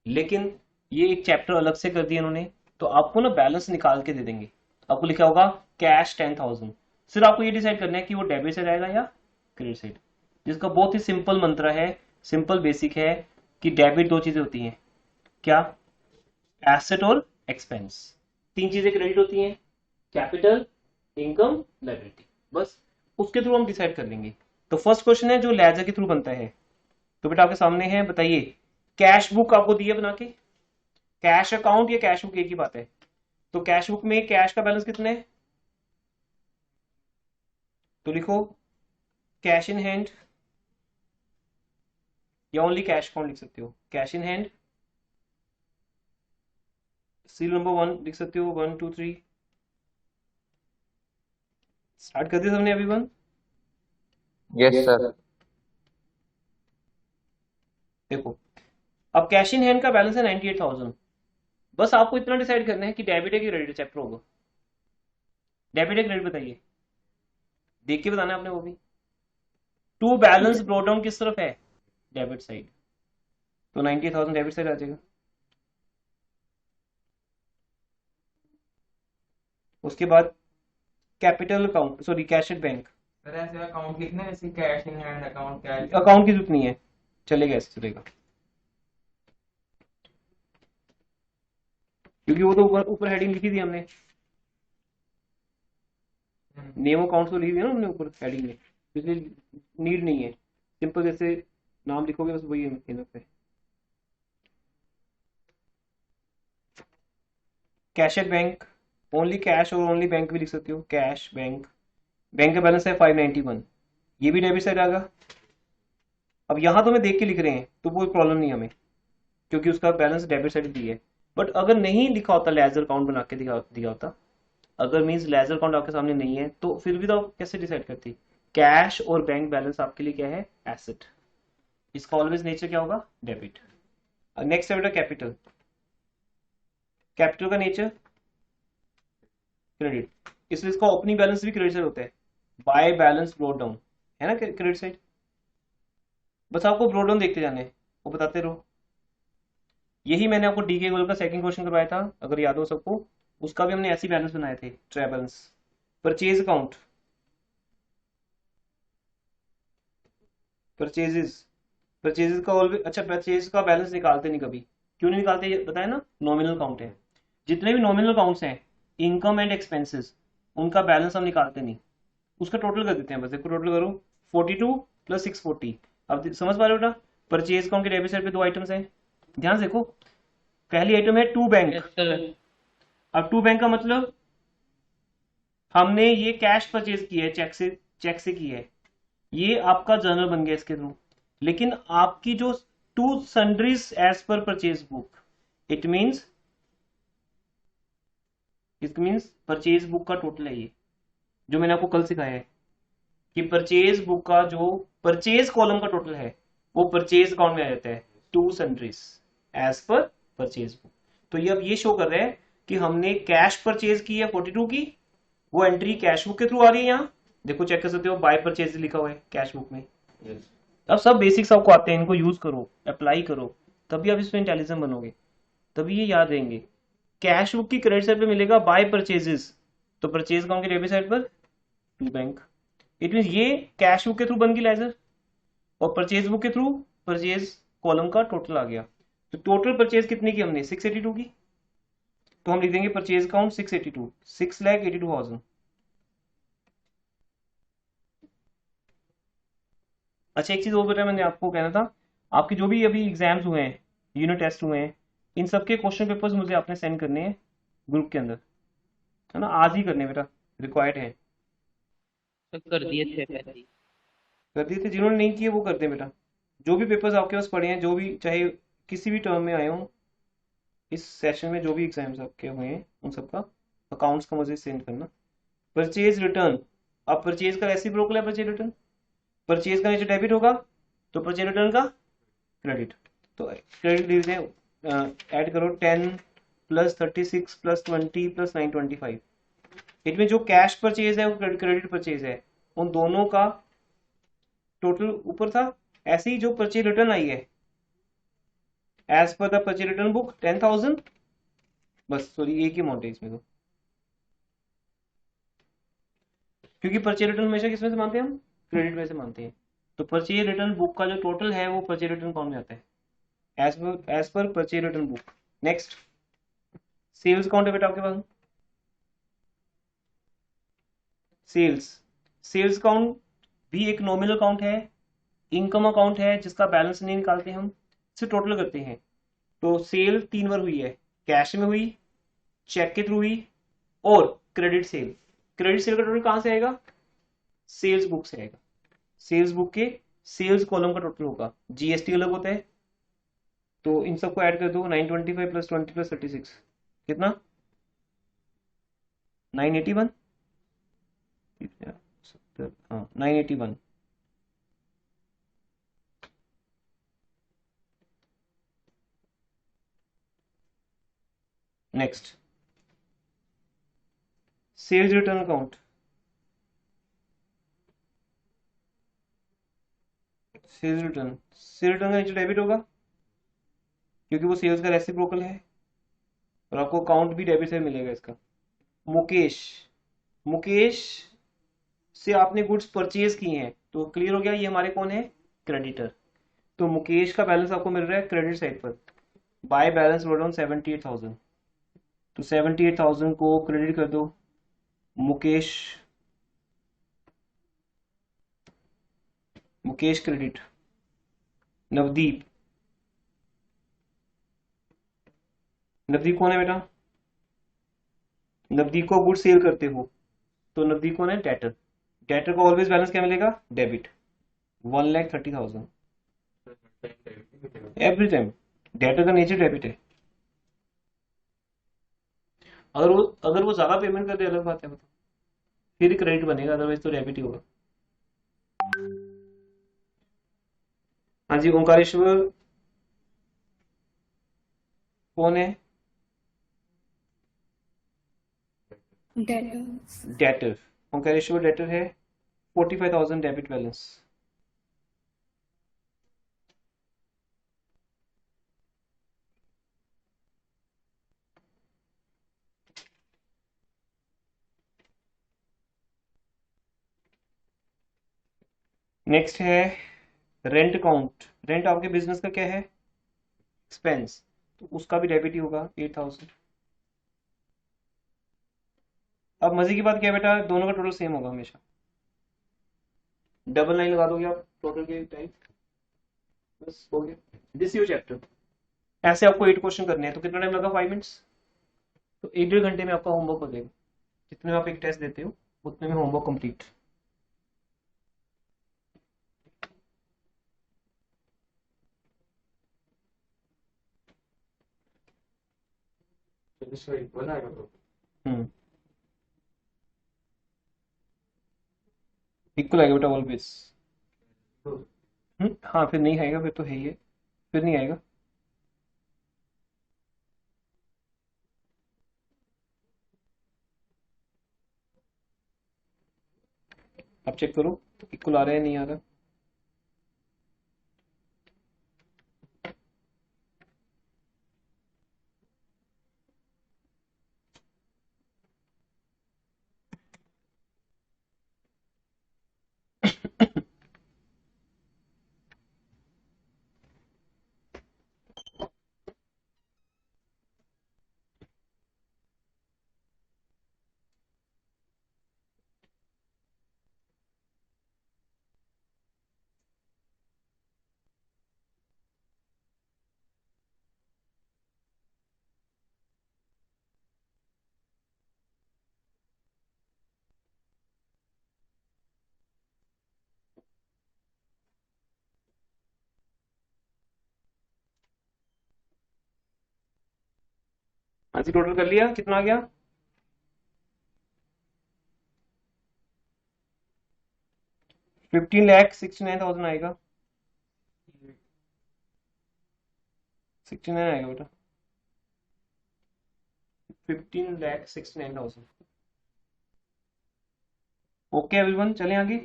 लेकिन ये एक चैप्टर अलग से कर दिया इन्होंने, तो आपको ना बैलेंस निकाल के दे देंगे। आपको लिखा होगा कैश 10,000। सिर्फ आपको ये डिसाइड करना है कि वो डेबिट साइड आएगा या क्रेडिट साइड, जिसका बहुत ही सिंपल मंत्र है, सिंपल बेसिक है कि डेबिट 2 चीजें होती हैं। क्या? एसेट और एक्सपेंस। 3 चीजें क्रेडिट होती हैं, कैपिटल, इनकम, लायबिलिटी। बस उसके थ्रू हम डिसाइड कर लेंगे। तो फर्स्ट क्वेश्चन है जो लेजर के थ्रू बनता है। तो बेटा आपके सामने है, बताइए। कैश बुक आपको दी है बना के। कैश अकाउंट या कैश बुक एक ही बात है। तो कैश बुक में कैश का बैलेंस कितना है? तो लिखो कैश इन हैंड, या ओनली कैश अकाउंट लिख सकते हो। Cash in hand, serial number 1 लिख सकते हो, 1 2 3। स्टार्ट कर दिया सबने एवरीवन? Yes, sir. देखो, अब कैश इन हैंड का बैलेंस है 98,000। बस आपको इतना डिसाइड करना है कि डेबिट है कि क्रेडिट चैप्टर होगा। डेबिट है क्रेडिट बताइए, देख के बताना है आपने वो भी। टू बैलेंस ब्रॉट डाउन किस तरफ है? Debit side. तो 98,000 डेबिट साइड आ जाएगा। उसके बाद capital account, sorry cash at bank. Sir ऐसे अकाउंट कितने, ऐसे cash in hand account, cash account की जरूरत नहीं है, चलेगा, ऐसे चलेगा, क्योंकि वो तो ऊपर हेडिंग लिखी थी हमने। नेम अकाउंट तो लिखी थी ना हमने ऊपर हेडिंग में, इसलिए नीड नहीं है। सिंपल जैसे नाम लिखोगे बस वही इनफ है। Cash at bank, only cash और ओनली बैंक भी लिख सकते हो। कैश बैंक, बैंक का बैलेंस है 591, ये भी डेबिट साइड आएगा। अब यहां तो मैं देख के लिख रहे हैं तो कोई प्रॉब्लम नहीं हमें, क्योंकि उसका बैलेंस डेबिट साइड दी है। बट अगर नहीं लिखा होता, लेजर अकाउंट बना के दिया होता, अगर मींस लेजर अकाउंट आपके सामने नहीं है, तो फिर भी तो आप कैसे डिसाइड करती? कैश और बैंक बैलेंस आपके लिए क्या है? एसेट। इसका ऑलवेज नेचर क्या होगा? डेबिट। नेक्स्ट है बेटा कैपिटल। कैपिटल का नेचर क्रेडिट, इसलिए इसका ओपनिंग बैलेंस भी क्रेडिट साइड होता है। बाय बैलेंस ब्रॉट डाउन है ना क्रेडिट साइड। बस आपको ब्रॉट डाउन देखते जाने, वो बताते रहो। यही मैंने आपको डी के गोल का सेकंड क्वेश्चन करवाया था, अगर याद हो सबको। उसका भी हमने ऐसी बैलेंस बनाए थे, try balance. Purchase account, purchases का ऑलवेज, अच्छा परचेज का बैलेंस निकालते नहीं कभी। क्यों नहीं निकालते ये बताया ना? नॉमिनल अकाउंट है। जितने भी नॉमिनल अकाउंट्स हैं, इनकम एंड एक्सपेंसेस, उनका बैलेंस हम निकालते नहीं, उसका टोटल कर देते हैं। बस देखो टोटल करो, 42 + 640। अब समझ पा रहे हो बेटा? परचेज अकाउंट के डेबिट साइड पे 2 आइटम्स हैं, ध्यान से देखो। पहली आइटम है टू बैंक। Yes sir. अब टू बैंक का मतलब हमने ये कैश परचेज किया है चेक से चेक से की है, ये आपका जर्नल बन गया इसके थ्रू। लेकिन आपकी जो to sundries as per purchase book, it means purchase book का टोटल है ये, जो मैंने आपको कल सिखाया है कि परचेज बुक का जो परचेज कॉलम का टोटल है वो परचेज अकाउंट में आ जाता है, to sundries as per purchase book. तो ये अब ये शो कर रहा है कि हमने कैश परचेज की है 42 की, वो एंट्री कैश बुक के थ्रू आ रही है। यहाँ देखो चेक कर सकते हो, बाय परचेज लिखा हुआ है कैश बुक में। अब सब बेसिक्स आपको आते हैं, इनको यूज करो, अप्लाई करो, तभी आप इसमें इंटेलिजेंट बनोगे, तभी ये याद रहेंगे। कैश बुक की क्रेडिट साइड पे मिलेगा बाय परचेजेस, तो परचेज अकाउंट की डेबिट साइड पर टू बैंक। इट मीन ये कैश बुक के थ्रू बन गई लेजर, और परचेज बुक के थ्रू परचेज कॉलम का टोटल आ गया। तो टोटल परचेज कितनी की हमने, 682 की, तो हम लिख देंगे परचेज अकाउंट 682, 6,82,000। अच्छा एक चीज और बेटा मैंने आपको कहना था, आपके जो भी अभी एग्जाम्स हुए हैं, यूनिट टेस्ट हुए हैं, इन सबके क्वेश्चन पेपर्स मुझे आपने सेंड करने हैं ग्रुप के अंदर, है ना, आज ही करने बेटा, रिक्वायर्ड है। तो कर दिए थे पहले ही। कर दिए थे, जिन्होंने नहीं किए वो कर दें बेटा। जो भी पेपर्स आपके पास पड़े हैं, जो भी चाहे किसी भी टर्म में आए हों, इस सेशन में जो भी एग्जाम्स आपके हुए हैं उन सबका अकाउंट्स का मुझे सेंड करना। परचेज रिटर्न, अब परचेज का रेसिप्रोकल है परचेज रिटर्न, परचेज का नीचे डेबिट होगा तो परचेज रिटर्न का क्रेडिट, तो क्रेडिट लिख दें, ऐड करो 10 प्लस 36 प्लस 20 प्लस 925। इनमें जो कैश परचेज है वो क्रेडिट परचेज है, उन दोनों का टोटल ऊपर था। ऐसे ही जो परचेज रिटर्न आई है एज पर द परचेज रिटर्न बुक 10,000, बस सॉरी एक ही अमाउंट है इसमें, तो क्योंकि परचेज रिटर्न हमेशा किसमें से मानते हैं हम, क्रेडिट में से मानते हैं। तो परचेज रिटर्न बुक का जो टोटल है वो परचेज रिटर्न अकाउंट में आता है as per purchase return book. Next sales account है बेटा आपके पास, सेल्स अकाउंट भी एक नॉमिनल अकाउंट है, इनकम अकाउंट है जिसका बैलेंस नहीं निकालते हम, सिर्फ टोटल करते हैं। तो सेल 3 बार हुई है, कैश में हुई, चेक के थ्रू हुई, और क्रेडिट सेल। क्रेडिट सेल का टोटल कहां से आएगा, सेल्स बुक से आएगा, सेल्स बुक के सेल्स कॉलम का टोटल होगा, जीएसटी अलग होता है। तो इन सबको ऐड कर दो, 925 प्लस 20 प्लस 36 कितना, 981, हाँ 981। Next sales return account, sales return का नीचे डेबिट होगा क्योंकि वो सेल्स का रेसिप्रोकल है, और आपको अकाउंट भी डेबिट से मिलेगा इसका। मुकेश से आपने गुड्स परचेज किए हैं, तो क्लियर हो गया ये हमारे कौन है, क्रेडिटर। तो मुकेश का बैलेंस आपको मिल रहा है क्रेडिट साइड पर, बाय बैलेंस वर्ड ऑन 78,000, तो 78,000 को क्रेडिट कर दो मुकेश क्रेडिट। नवदीप कौन है बेटा, नवदीप को गुड सेल करते हो, तो नवदीप कौन है, डेटर। डेटर को ऑलवेज बैलेंस क्या मिलेगा, डेबिट, 1,30,000 एवरी टाइम। डेटर का नेचर डेबिट है, अगर वो ज्यादा पेमेंट कर दे अलग बात है, फिर क्रेडिट बनेगा, अदरवाइज तो डेबिट ही होगा। हाँ जी, ओंकारेश्वर कौन है, डेटर। ओंकारेश्वर डेटर है, 45,000 डेबिट बैलेंस। नेक्स्ट है रेंट अकाउंट, रेंट आपके बिजनेस का क्या है, एक्सपेंस, तो उसका भी डेबिट ही होगा 8,000। अब मजे की बात क्या है बेटा, दोनों का टोटल सेम होगा हमेशा, डबल लाइन लगा दोगे आप टोटल के टाइम, बस हो गया, दिस योर चैप्टर। ऐसे आपको 8 क्वेश्चन करने हैं, तो कितना टाइम लगा, 5 मिनट्स, तो 1.5 घंटे में आपका होमवर्क हो जाएगा। जितने में आप एक टेस्ट देते हो उतने में होमवर्क कंप्लीट। इसका इक्वल आएगा तो इक्वल आएगा बेटा ऑलवेज। हाँ फिर नहीं आएगा, फिर तो है ही है, फिर नहीं आएगा। अब चेक करो इक्वल आ रहा है नहीं आ रहा। हाँ जी, टोटल कर लिया, कितना आ गया? 15,69,000 आएगा। 69 आएगा बेटा, 15,69,000। ओके एवरीवन, चलें आगे।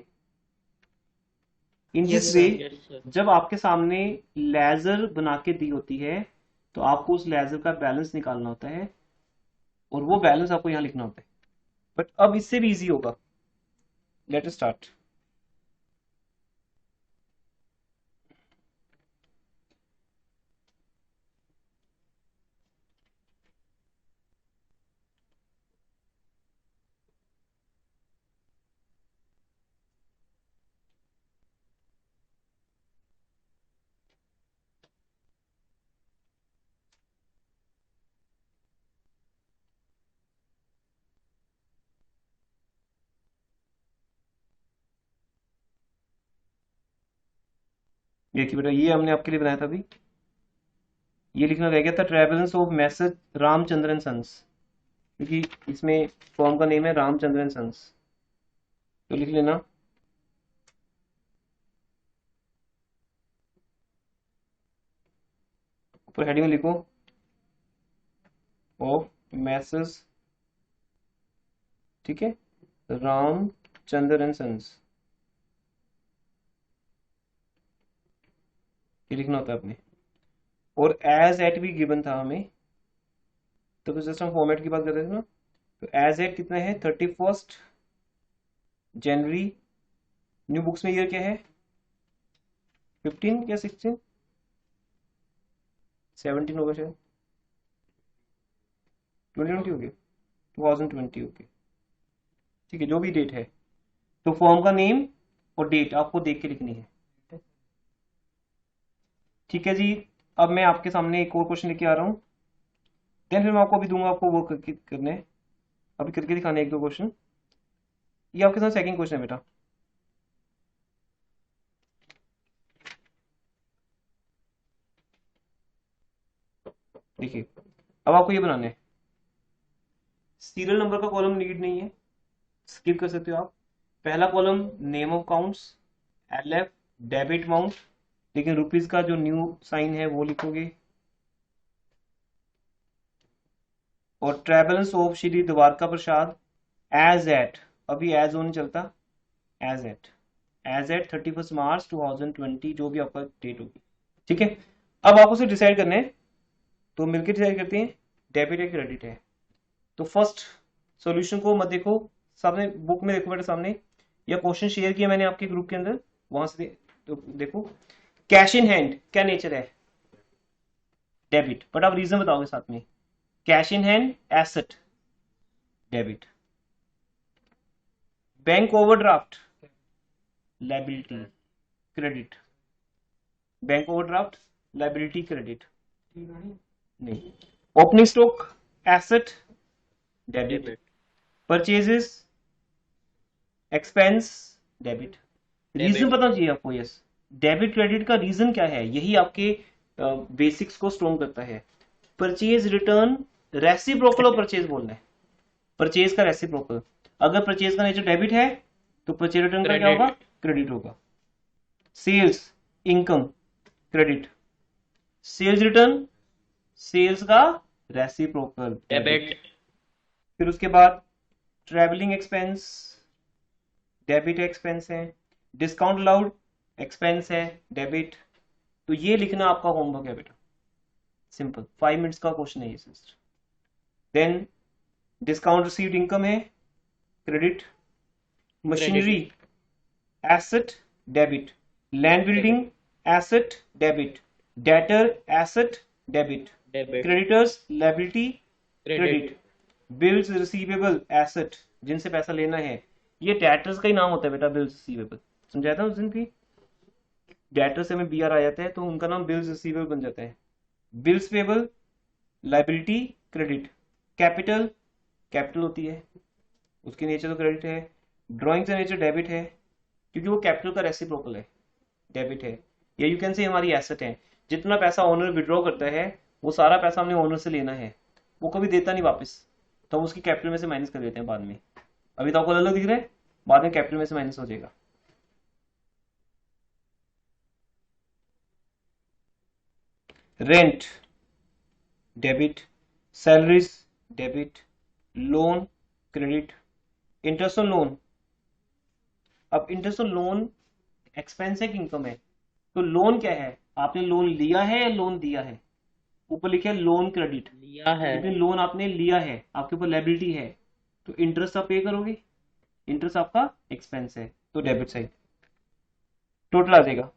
In yes this sir, way yes sir. जब आपके सामने लेजर बना के दी होती है तो आपको उस लेजर का बैलेंस निकालना होता है और वो बैलेंस आपको यहाँ लिखना होता है। बट अब इससे भी इजी होगा। Let us start. देखिए बेटा, ये हमने आपके लिए बनाया था अभी। ये लिखना रह गया था travels of Messrs Ramchandran sons, क्योंकि इसमें फॉर्म का नेम है रामचंद्रन सन्स, तो लिख लेना। ऊपर हेडिंग में लिखो ऑफ मैसेज, ठीक है, रामचंद्र एंड सन्स, ये लिखना होता है आपने। और एज एट भी गिवन था हमें, तो जस्ट हम फॉर्मेट की बात कर रहे थे ना, तो एज एट कितना है 31 जनवरी। न्यू बुक्स में ईयर क्या है 15 या 16, 17 होगा शायद, 2020 हो गया, 2020 हो गया, ठीक है, जो भी डेट है। तो फॉर्म का नेम और डेट आपको देख के लिखनी है, ठीक है जी। अब मैं आपके सामने एक और क्वेश्चन लेके आ रहा हूँ, देन फिर मैं आपको अभी दूंगा, आपको वो करने हैं, अभी करके दिखाने एक दो क्वेश्चन। ये आपके साथ सेकंड क्वेश्चन है बेटा। देखिए, अब आपको ये बनाना है, सीरियल नंबर का कॉलम नीड नहीं है, स्किप कर सकते हो आप। पहला column name of accounts, LF debit amount, लेकिन रुपीज का जो न्यू साइन है वो लिखोगे। और travels of Shri Dwarka Prasad as at, अभी एज ऑन चलता, एज एट 31 मार्च 2020, जो भी आपका डेट होगी, ठीक है। अब आपको सिर्फ डिसाइड करना है, तो मिलकर डिसाइड करते हैं डेबिट है क्रेडिट है। तो फर्स्ट सॉल्यूशन को मत देखो, सामने बुक में देखो बेटा, सामने या क्वेश्चन शेयर किया मैंने आपके ग्रुप के अंदर, वहां से तो देखो। कैश इन हैंड क्या नेचर है, डेबिट, बट आप रीजन बताओगे साथ में। Cash in hand asset, debit. Bank overdraft liability, credit. Bank overdraft liability credit नहीं। Opening stock asset, debit. Purchases expense, debit. Reason पता चाहिए आपको, यस। डेबिट क्रेडिट का रीजन क्या है, यही आपके बेसिक्स को स्ट्रॉन्ग करता है। परचेज रिटर्न रेसिप्रोकल और परचेज बोलना है, परचेज का रेसिप्रोकल। अगर परचेज का नेचर डेबिट है तो परचेज रिटर्न का क्या होगा, क्रेडिट होगा। Sales income credit, sales return sales का रेसिप्रोकल डेबिट। फिर उसके बाद ट्रेवलिंग एक्सपेंस डेबिट एक्सपेंस है, डिस्काउंट अलाउड एक्सपेंस है डेबिट। तो ये लिखना आपका होमवर्क है बेटा, सिंपल 5 मिनट्स का क्वेश्चन है ये sister. Then discount received income है credit, machinery asset debit, land building asset debit, debtor asset debit, creditors liability credit, bills receivable asset जिनसे पैसा लेना है, ये डेटर्स का ही नाम होता है बेटा, बिल्स रिसीवेबल समझाया था उस दिन भी। डेटर से में बीआर आ जाता है तो उनका नाम बिल्स रिसीवेबल बन जाता है। Bills payable liability credit, capital capital होती है उसकी नेचर तो क्रेडिट है, ड्राइंग का नेचर डेबिट है क्योंकि वो कैपिटल का रेसिप्रोकल है, डेबिट है। या यू कैन से हमारी एसेट है, जितना पैसा ओनर विड्रॉ करता है वो सारा पैसा हमने ओनर से लेना है, वो कभी देता नहीं वापस, तो हम उसकी कैपिटल में से माइनस कर देते हैं बाद में। अभी तो आपको अलग दिख रहा है, बाद में कैपिटल में से माइनस हो जाएगा। Rent debit, salaries debit, loan credit, interest on loan. अब इंटरेस्ट ऑन लोन एक्सपेंस है कि इनकम है, तो लोन क्या है, आपने लोन लिया है या लोन दिया है, ऊपर लिखा है लोन क्रेडिट, लिया है। लेकिन लोन आपने लिया है, आपके ऊपर लायबिलिटी है, तो इंटरेस्ट आप पे करोगे, इंटरेस्ट आपका एक्सपेंस है तो डेबिट साइड टोटल आ जाएगा,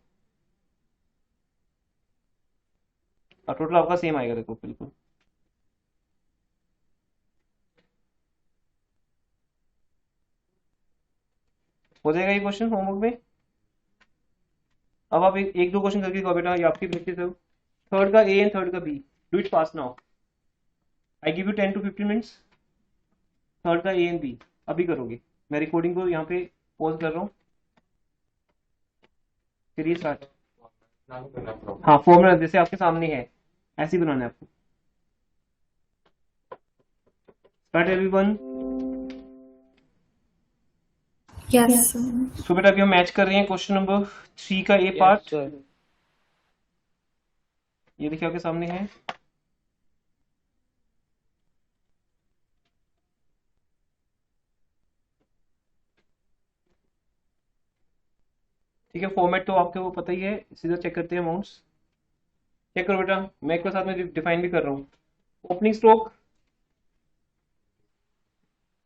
और टोटल आपका सेम आएगा देखो बिल्कुल। हो जाएगा ये क्वेश्चन होमवर्क में। अब आप एक दो क्वेश्चन करके बेटा, ये आपकी प्रैक्टिस है। थर्ड का ए एंड थर्ड का B, do it fast now, I give you 10 to 15 minutes. Third का ए एंड बी अभी करोगे, मैं रिकॉर्डिंग को यहाँ पे पॉज कर रहा हूँ, फिर ये स्टार्ट। हाँ फॉर्मूला जैसे आपके सामने है ऐसे ही बनाना है आपको। Start everyone. यस सो बेटा अभी हम मैच कर रहे हैं क्वेश्चन नंबर 3 का ए पार्ट, ये देखिए आपके सामने है। ठीक है, फॉर्मेट तो आपके वो पता ही है, सीधा चेक करते हैं अमाउंट्स। चेक करो बेटा, मैं एक साथ में डिफाइन भी कर रहा हूँ। ओपनिंग स्टॉक,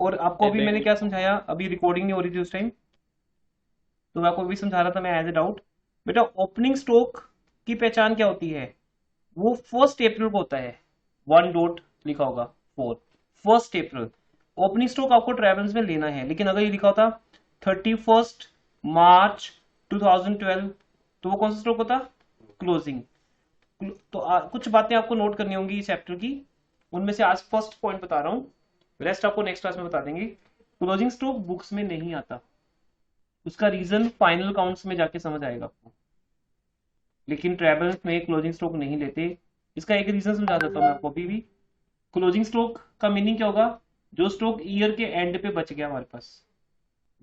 और आपको अभी मैंने क्या समझाया, अभी रिकॉर्डिंग नहीं हो रही थी उस टाइम, तो मैं आपको अभी समझा रहा था मैं एज ए डाउट। बेटा ओपनिंग स्टॉक की पहचान क्या होती है, वो 1 अप्रैल को होता है, 1 डॉट लिखा होगा 4, 1 अप्रैल। ओपनिंग स्टॉक आपको ट्रेवल्स में लेना है, लेकिन अगर ये लिखा होता 31 मार्च 2012 तो वो कौन सा स्टॉक होता, क्लोजिंग। तो कुछ बातें आपको नोट करनी होंगी इस चैप्टर की, उनमें से आज फर्स्ट पॉइंट बता रहा हूँ, रेस्ट आपको नेक्स्ट क्लास में बता देंगे। क्लोजिंग स्टॉक बुक्स में नहीं आता, उसका रीजन फाइनल काउंट्स में जाके समझ आएगा आपको, लेकिन ट्रेवल्स में क्लोजिंग स्टॉक नहीं लेते। इसका एक रीजन समझा देता हूँ मैं आपको अभी भी। क्लोजिंग स्टॉक का मीनिंग क्या होगा, जो स्टॉक ईयर के एंड पे बच गया हमारे पास,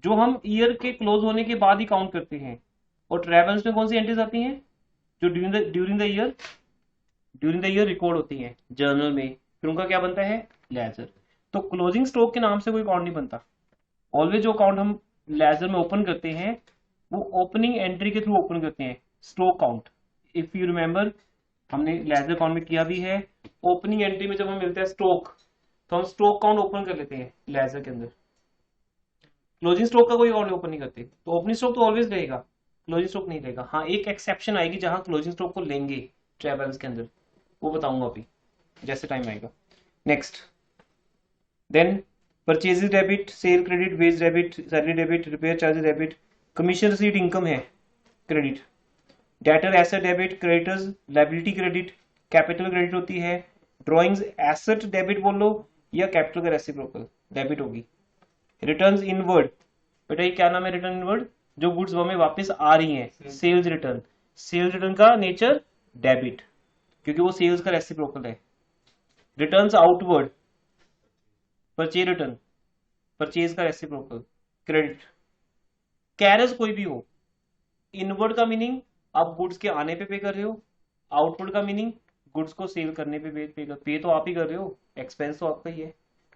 जो हम ईयर के क्लोज होने के बाद ही काउंट करते हैं। और ट्रेवल्स में कौन सी एंट्रीज आती हैं, जो ड्यूरिंग द ईयर रिकॉर्ड होती हैं जर्नल में, फिर उनका क्या बनता है, लेजर। तो क्लोजिंग स्टॉक के नाम से कोई अकाउंट नहीं बनता, ऑलवेज जो अकाउंट हम लेजर में ओपन करते हैं वो ओपनिंग एंट्री के थ्रू ओपन करते हैं, stock count. If you remember हमने लेजर अकाउंट में किया भी है, ओपनिंग एंट्री में जब हमें मिलता है स्टॉक तो हम स्टॉक काउंट ओपन कर लेते हैं लेजर के अंदर, क्लोजिंग स्टॉक का कोई अकाउंट ओपन नहीं करते। तो ओपनिंग स्टॉक तो ऑलवेज रहेगा, क्लोजिंग स्टॉक नहीं रहेगा। हाँ एक एक्सेप्शन आएगी जहां क्लोजिंग स्टॉक को लेंगे ट्रेवल्स के अंदर, वो बताऊंगा अभी जैसे टाइम आएगा। Next, then purchases debit, sale credit, wage debit, salary debit, repair charges debit, commission receipt income है credit, debtor asset debit, creditors liability credit, capital credit होती है, ड्रॉइंग्स एसेट डेबिट बोल लो या कैपिटल का रेसिप्रोकल डेबिट होगी। रिटर्न्स इनवर्ड, बेटा ये क्या नाम है रिटर्न इनवर्ड, जो गुड्स हमें वापस आ रही हैं, सेल्स रिटर्न। सेल्स रिटर्न का नेचर डेबिट क्योंकि वो सेल्स का रेसिप्रोकल है। Returns outward, purchase return, purchase का रेसिप्रोकल, क्रेडिट। कैरेज कोई भी हो, इनवर्ड का मीनिंग आप गुड्स के आने पे पे कर रहे हो, आउटवर्ड का मीनिंग गुड्स को सेल करने पे पे तो आप ही कर रहे हो, एक्सपेंस तो आपका ही है,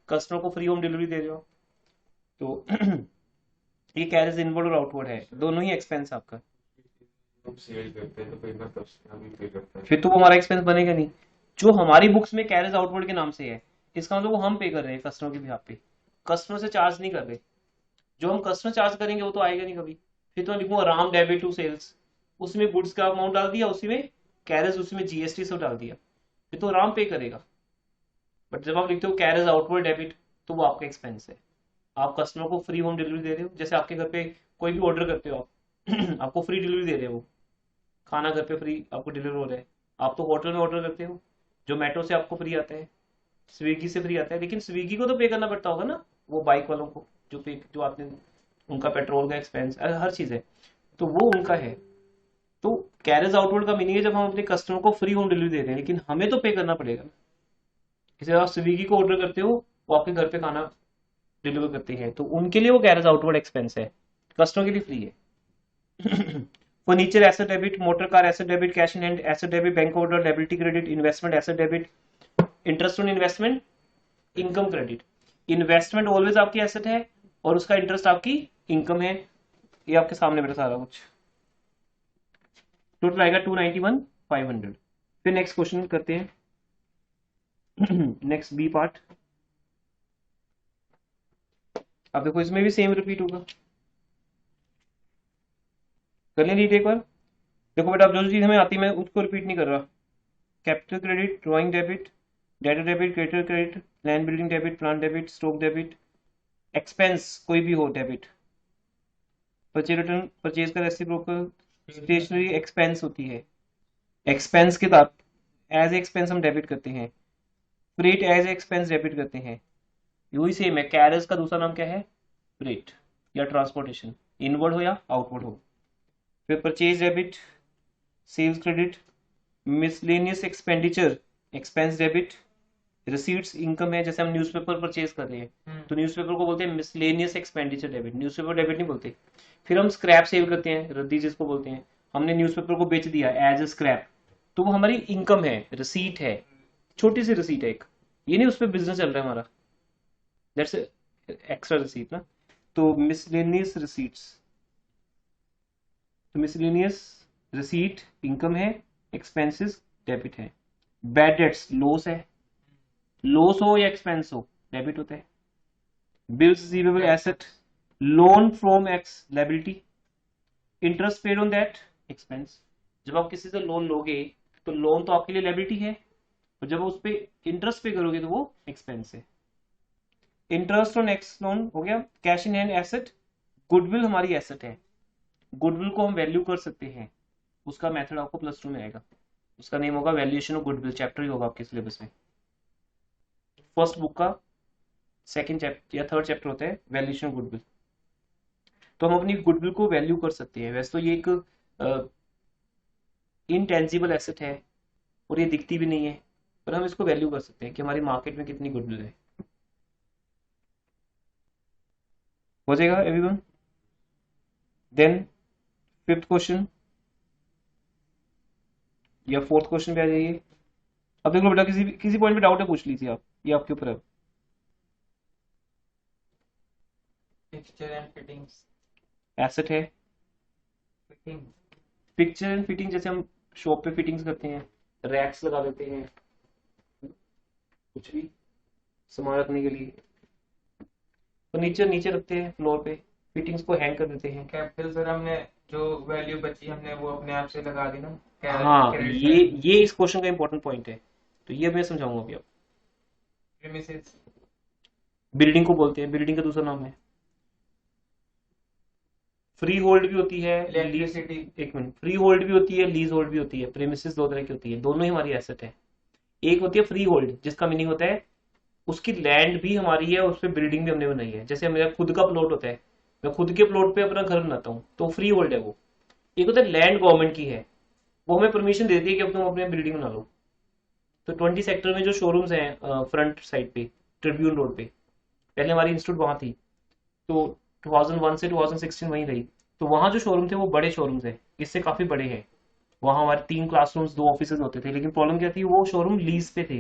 कस्टमर को फ्री होम डिलीवरी दे रहे हो। तो ये कैरेज इनवर्ड और आउटवर्ड है, दोनों ही एक्सपेंस आपका। हम सेल करते हैं तो कई बार कस्टमर भी पे करता है। फिर तो वो हमारा एक्सपेंस बनेगा नहीं। जो हमारी बुक्स में कैरेज आउटवर्ड के नाम से है, इसका मतलब वो हम पे कर रहे हैं कस्टमर के बिहाफ पे, कस्टमर से चार्ज नहीं कर रहे। जो हम कस्टमर चार्ज करेंगे वो तो आएगा नहीं कभी। फिर तो मैं लिखूंगा राम डेबिट टू सेल्स, उसमें गुड्स का अमाउंट डाल दिया, उसी में कैरेज, उसी में जीएसटी सब डाल दिया, फिर तो राम पे करेगा। बट जब आप लिखते हो कैरेज आउटवर्ड डेबिट, तो वो आपका एक्सपेंस है। आप कस्टमर को फ्री होम डिलीवरी दे रहे हो, जैसे आपके घर पे कोई भी ऑर्डर करते हो आप आपको फ्री डिलीवरी दे रहे हो, खाना घर पे फ्री आपको डिलीवर हो रहा है। आप तो होटल में ऑर्डर करते हो, जोमेटो से आपको फ्री आता है, स्विगी से फ्री आता है, लेकिन स्विगी को तो पे करना पड़ता होगा ना, वो बाइक वालों को जो आपने, उनका पेट्रोल का एक्सपेंस, हर चीज है, तो वो उनका है। तो कैरेज आउटवर्ड का मीनिंग है जब हम अपने कस्टमर को फ्री होम डिलीवरी दे रहे हैं, लेकिन हमें तो पे करना पड़ेगा। जैसे आप स्विगी को ऑर्डर करते हो, वो आपके घर पे खाना डिलीवर करते हैं, तो उनके लिए वो कैरेज आउटवर्ड एक्सपेंस है, कस्टमर के लिए फ्री है। Furniture asset debit, motor car asset debit, cash in hand asset debit, bank order debility credit, investment asset debit, interest on investment income credit. Investment always आपकी एसेट है और उसका इंटरेस्ट आपकी इनकम है। ये आपके सामने मेरा सारा कुछ टोटल आएगा 291,500। फिर नेक्स्ट क्वेश्चन करते हैं, नेक्स्ट बी पार्ट। अब देखो इसमें भी सेम रिपीट होगा, कर लें रीड एक बार। देखो बेटा, अब जो चीज हमें आती है मैं उसको रिपीट नहीं कर रहा। Capital credit, drawing debit, debtor debit, creditor credit, land building debit, plant debit, stock debit, expense कोई भी हो डेबिट, परचेज रिटर्न, परचेज का रेसिप्रोकल, स्टेशनरी एक्सपेंस होती है, एक्सपेंस के साथ एज एक्सपेंस हम डेबिट करते हैं, फ्रेट एज एक्सपेंस डेबिट करते हैं। यही सेम है, कैरेज का दूसरा नाम क्या है, फ्रेट या ट्रांसपोर्टेशन, इनवर्ड हो या आउटवर्ड हो। फिर purchase debit, sales credit, miscellaneous expenditure expense debit, receipts income है, जैसे हम न्यूज़पेपर परचेज कर रहे हैं तो न्यूज़पेपर को बोलते हैं miscellaneous expenditure debit, newspaper debit नहीं बोलते। फिर हम स्क्रैप सेल करते हैं, रद्दी जिसको बोलते हैं, हमने न्यूज़पेपर को बेच दिया एज ए स्क्रैप, तो वो हमारी इनकम है, रिसीट है, छोटी सी रिसीट है एक, ये नहीं उस पर बिजनेस चल रहा है हमारा, दैट्स एक्स्ट्रा रिसीट ना। तो मिसलेनियस रिसीट्स, तो मिसलेनियस रिसीट इनकम है, एक्सपेंसेस डेबिट है। बैड डेट्स लॉस है, लॉस हो या एक्सपेंस हो डेबिट होता है। Bills receivable asset, loan from x liability, interest paid on that expense. जब आप किसी से लोन लोगे तो लोन तो आपके लिए लायबिलिटी है, और जब उस पर इंटरेस्ट पे करोगे तो वो एक्सपेंस है। इंटरेस्ट ऑन एक्स लोन हो गया। Cash in hand asset, goodwill हमारी एसेट है, गुडविल को हम वैल्यू कर सकते हैं, उसका मेथड आपको +2 में आएगा, उसका नेम होगा वैल्यूएशन ऑफ गुडविल, चैप्टर ही होगा आपके सिलेबस में। फर्स्ट बुक का सेकंड चैप्टर या थर्ड चैप्टर होता है वैल्यूएशन ऑफ गुडविल। तो हम अपनी गुडविल को वैल्यू कर सकते हैं। वैसे तो ये एक इनटेंजिबल एसेट है और ये दिखती भी नहीं है, पर हम इसको वैल्यू कर सकते हैं कि हमारी मार्केट में कितनी गुडविल है। हो जाएगा एवरीवन। देन फिफ्थ क्वेश्चन या फोर्थ क्वेश्चन पे आ जाइए। अब देखो बेटा, किसी पॉइंट पे डाउट है पूछ लीजिए आप, ये आपके ऊपर है। फिक्सचर एंड फिटिंग्स, एसेट है, फिटिंग, पिक्चर एंड फिटिंग, जैसे हम शॉप पे फिटिंग्स करते हैं, रैक्स लगा देते हैं, कुछ भी सामान रखने के लिए, फर्नीचर नीचे रखते हैं फ्लोर पे, फिटिंग्स को हैंग कर देते हैं। कैपिटल सर हमने जो वैल्यू बची हमने वो अपने आप से लगा दी ना। हाँ, ये इस क्वेश्चन का इंपॉर्टेंट पॉइंट है, तो ये मैं समझाऊंगा अभी। आप प्रीमिसेस, बिल्डिंग को बोलते हैं, बिल्डिंग का दूसरा नाम है फ्री होल्ड भी होती है, इलेक्ट्रिसिटी, एक मिनट, फ्री होल्ड भी होती है, लीज होल्ड भी होती है। प्रेमिसेस दो तरह की होती है, दोनों ही हमारी एसेट है। एक होती है फ्री होल्ड, जिसका मीनिंग होता है उसकी लैंड भी हमारी है, उस पर बिल्डिंग भी हमने बनाई है। जैसे मेरा खुद का प्लॉट होता है, मैं खुद के प्लॉट पे अपना घर बनाता हूँ, तो फ्री होल्ड है वो। एक होता है लैंड गवर्नमेंट की है, वो हमें परमिशन देती है कि अब तुम अपने बिल्डिंग बना लो, तो 20 सेक्टर में जो शोरूम्स हैं फ्रंट साइड पे ट्रिब्यून रोड पे, पहले हमारी इंस्टीट्यूट वहां थी, तो 2001 से 2016 वहीं रही। तो वहां जो शोरूम थे वो बड़े शोरूम्स है, इससे काफी बड़े हैं। वहां हमारे 3 क्लासरूम्स 2 ऑफिसेज होते थे, लेकिन प्रॉब्लम क्या थी, वो शोरूम लीज पे थे,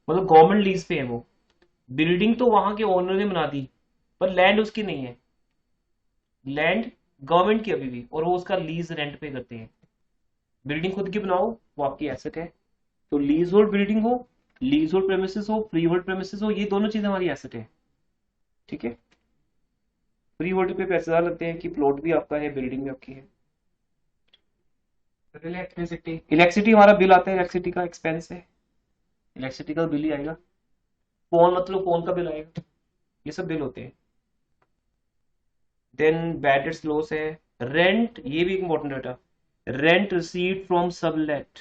मतलब गवर्नमेंट लीज पे है वो। बिल्डिंग तो वहां के ओनर ने बना दी, पर लैंड उसकी नहीं है, लैंड गवर्नमेंट की अभी भी, और वो उसका लीज रेंट पे करते हैं। बिल्डिंग खुद की बनाओ वो आपकी एसेट है। तो लीज होल्ड बिल्डिंग हो, लीज होल्ड प्रेमिसेस हो, फ्री होल्ड प्रेमिसेस हो, ये दोनों चीज हमारी एसेट है। ठीक है, फ्री होल्ड पे पैसे ज्यादा लगते हैं कि प्लॉट भी आपका है, बिल्डिंग भी आपकी है। इलेक्ट्रिसिटी, इलेक्ट्रिसिटी हमारा बिल आता है, इलेक्ट्रिसिटी का एक्सपेंस है, इलेक्ट्रिसिटी का बिल ही आएगा। फोन मतलब फोन का बिल आएगा, ये सब बिल होते हैं। देन बैड डेट्स लॉस है। रेंट, ये भी important data, rent received from sublet.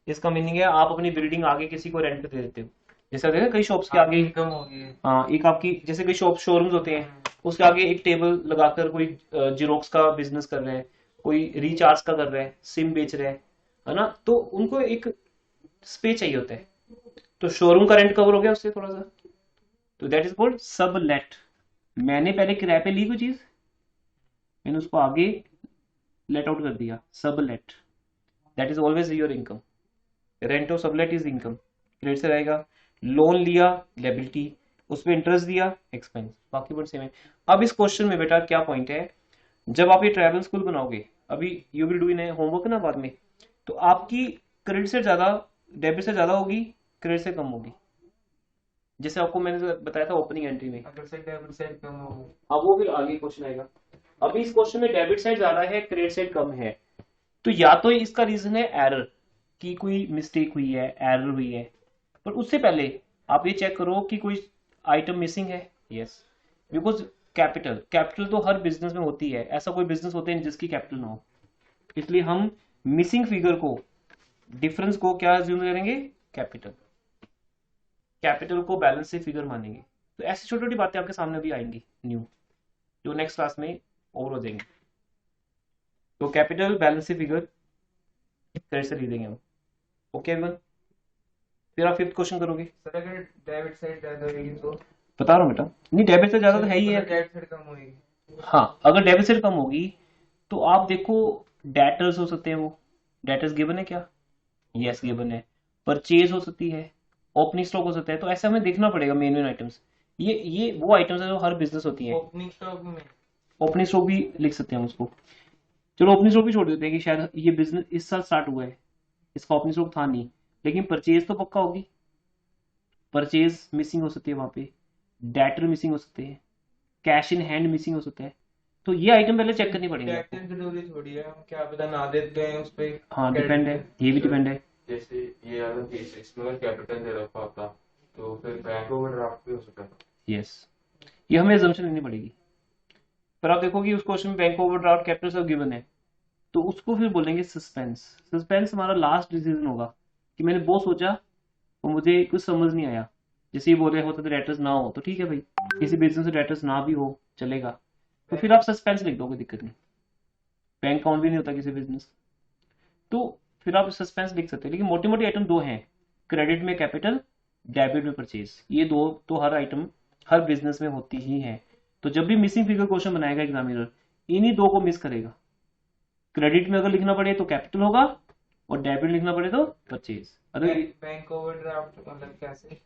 इसका मीनिंग है आप अपनी बिल्डिंग आगे किसी को रेंट पे दे देते हो। जैसे देखा कई शॉप्स के आगे, इनकम होगी। हाँ, एक आपकी जैसे कोई शोरूम्स होते हैं, उसके आगे एक टेबल लगाकर कोई जीरोक्स का बिजनेस कर रहे हैं, कोई रिचार्ज का कर रहा है, सिम बेच रहे हैं, है ना, तो उनको एक स्पेस चाहिए होता है। तो शोरूम का रेंट कवर हो गया उससे थोड़ा सा, तो दैट इज कॉल्ड सब लेट। मैंने पहले किराए पे ली कोई चीज, मैंने उसको आगे लेट आउट कर दिया, sublet. That is always your income. Rent और सबलेट इज इनकम, क्रेडिट से रहेगा। लोन लिया, लायबिलिटी, उस पर इंटरेस्ट दिया, एक्सपेंस, बाकी वर्ड सेम है। अब इस क्वेश्चन में बेटा क्या पॉइंट है, जब आप ये ट्रैवल स्कूल बनाओगे, अभी you will do in homework ना बाद में, तो आपकी क्रेडिट से ज्यादा, डेबिट से ज्यादा होगी, क्रेडिट से कम होगी। जैसे आपको मैंने बताया था ओपनिंग एंट्री में, अगर से डेबिट साइड कम होगी, अब वो फिर आगे क्वेश्चन आएगा। अभी इस क्वेश्चन में डेबिट साइड ज्यादा है, क्रेडिट साइड कम है, तो या तो इसका रीजन है एरर, कि कोई मिस्टेक हुई है, एरर हुई है। पर उससे पहले आप ये चेक करो कि कोई आइटम मिसिंग है। यस, बिकॉज कैपिटल तो हर बिजनेस में होती है, ऐसा कोई बिजनेस होते हैं जिसकी कैपिटल ना हो, इसलिए हम मिसिंग फिगर को, डिफरेंस को क्या अज्यूम करेंगे, कैपिटल। कैपिटल को बैलेंस से फिगर मानेंगे। तो ऐसी छोटी छोटी बातें आपके सामने भी आएंगी न्यू, जो नेक्स्ट क्लास में ओवर हो जाएंगे। तो कैपिटल बैलेंस से फिगर क्रेडिट से लिख देंगे हम। ओके एवरीवन, फिर आप 5th क्वेश्चन करोगे। सर अगर डेबिट साइड ज्यादा होगी तो बता रहा हूँ बेटा, नहीं डेबिट से ज्यादा तो है ही है। डेबिट साइड कम होगी। हाँ, अगर डेबिट से कम होगी तो आप देखो, डेटर्स हो सकते हैं, वो डेटर्स गिवन है क्या, यस गिवन है। परचेज हो सकती है, ओपनिंग स्टॉक हो सकता है। तो ऐसे हमें देखना पड़ेगा मेन आइटम्स, ये वो आइटम्स है जो हर बिजनेस होती है। ओपनिंग स्टॉक में ओपनिंग स्टॉक भी लिख सकते हैं हम उसको, चलो ओपनिंग स्टॉक भी छोड़ देते हैं कि शायद ये बिजनेस इस साल स्टार्ट हुआ है, इसका ओपनिंग स्टॉक था नहीं, लेकिन परचेज तो पक्का होगी। परचेज मिसिंग हो सकती है वहां पे, डेटर मिसिंग हो सकते हैं, कैश इन हैंड मिसिंग हो सकता है। तो ये आइटम पहले चेक करनी पड़ेगी आपको। डेबिट जरूरी थोड़ी है, हम क्या पता ना देते हैं उस पे। हाँ डिपेंड है, ये भी डिपेंड है। जैसे ये वाला केस, इसमें अगर कैपिटल दे रखा होता तो फिर बैंक ओवरड्राफ्ट भी हो सकता था। यस, ये हमें assumption लेनी पड़ेगी। पर आप देखो कि उस क्वेश्चन में बैंक ओवरड्राफ्ट कैपिटल सब गिवन है, तो उसको फिर बोलेंगे सस्पेंस। सस्पेंस हमारा लास्ट डिसीजन होगा कि मैंने वो सोचा और मुझे कुछ समझ नहीं आया। जैसे ये बोले होता तो डेटर्स ना हो तो ठीक है भाई, किसी बिजनेस से डेटर्स ना भी हो चलेगा, तो फिर आप सस्पेंस लिख दोगे, दिक्कत नहीं। बैंक अकाउंट भी नहीं होता किसी बिजनेस, तो फिर आप सस्पेंस लिख सकते हैं। लेकिन मोटी मोटी आइटम दो हैं, क्रेडिट में कैपिटल, डेबिट में परचेज, ये दो तो हर आइटम हर बिजनेस में होती ही है। तो जब भी मिसिंग फिगर क्वेश्चन बनाएगा एग्जामिनर, इन्हीं दो को मिस करेगा। क्रेडिट में अगर लिखना पड़े तो कैपिटल होगा, और डेबिट लिखना पड़े तो परचेज। अगर बैंक ओवरड्राफ्ट मतलब कैसे,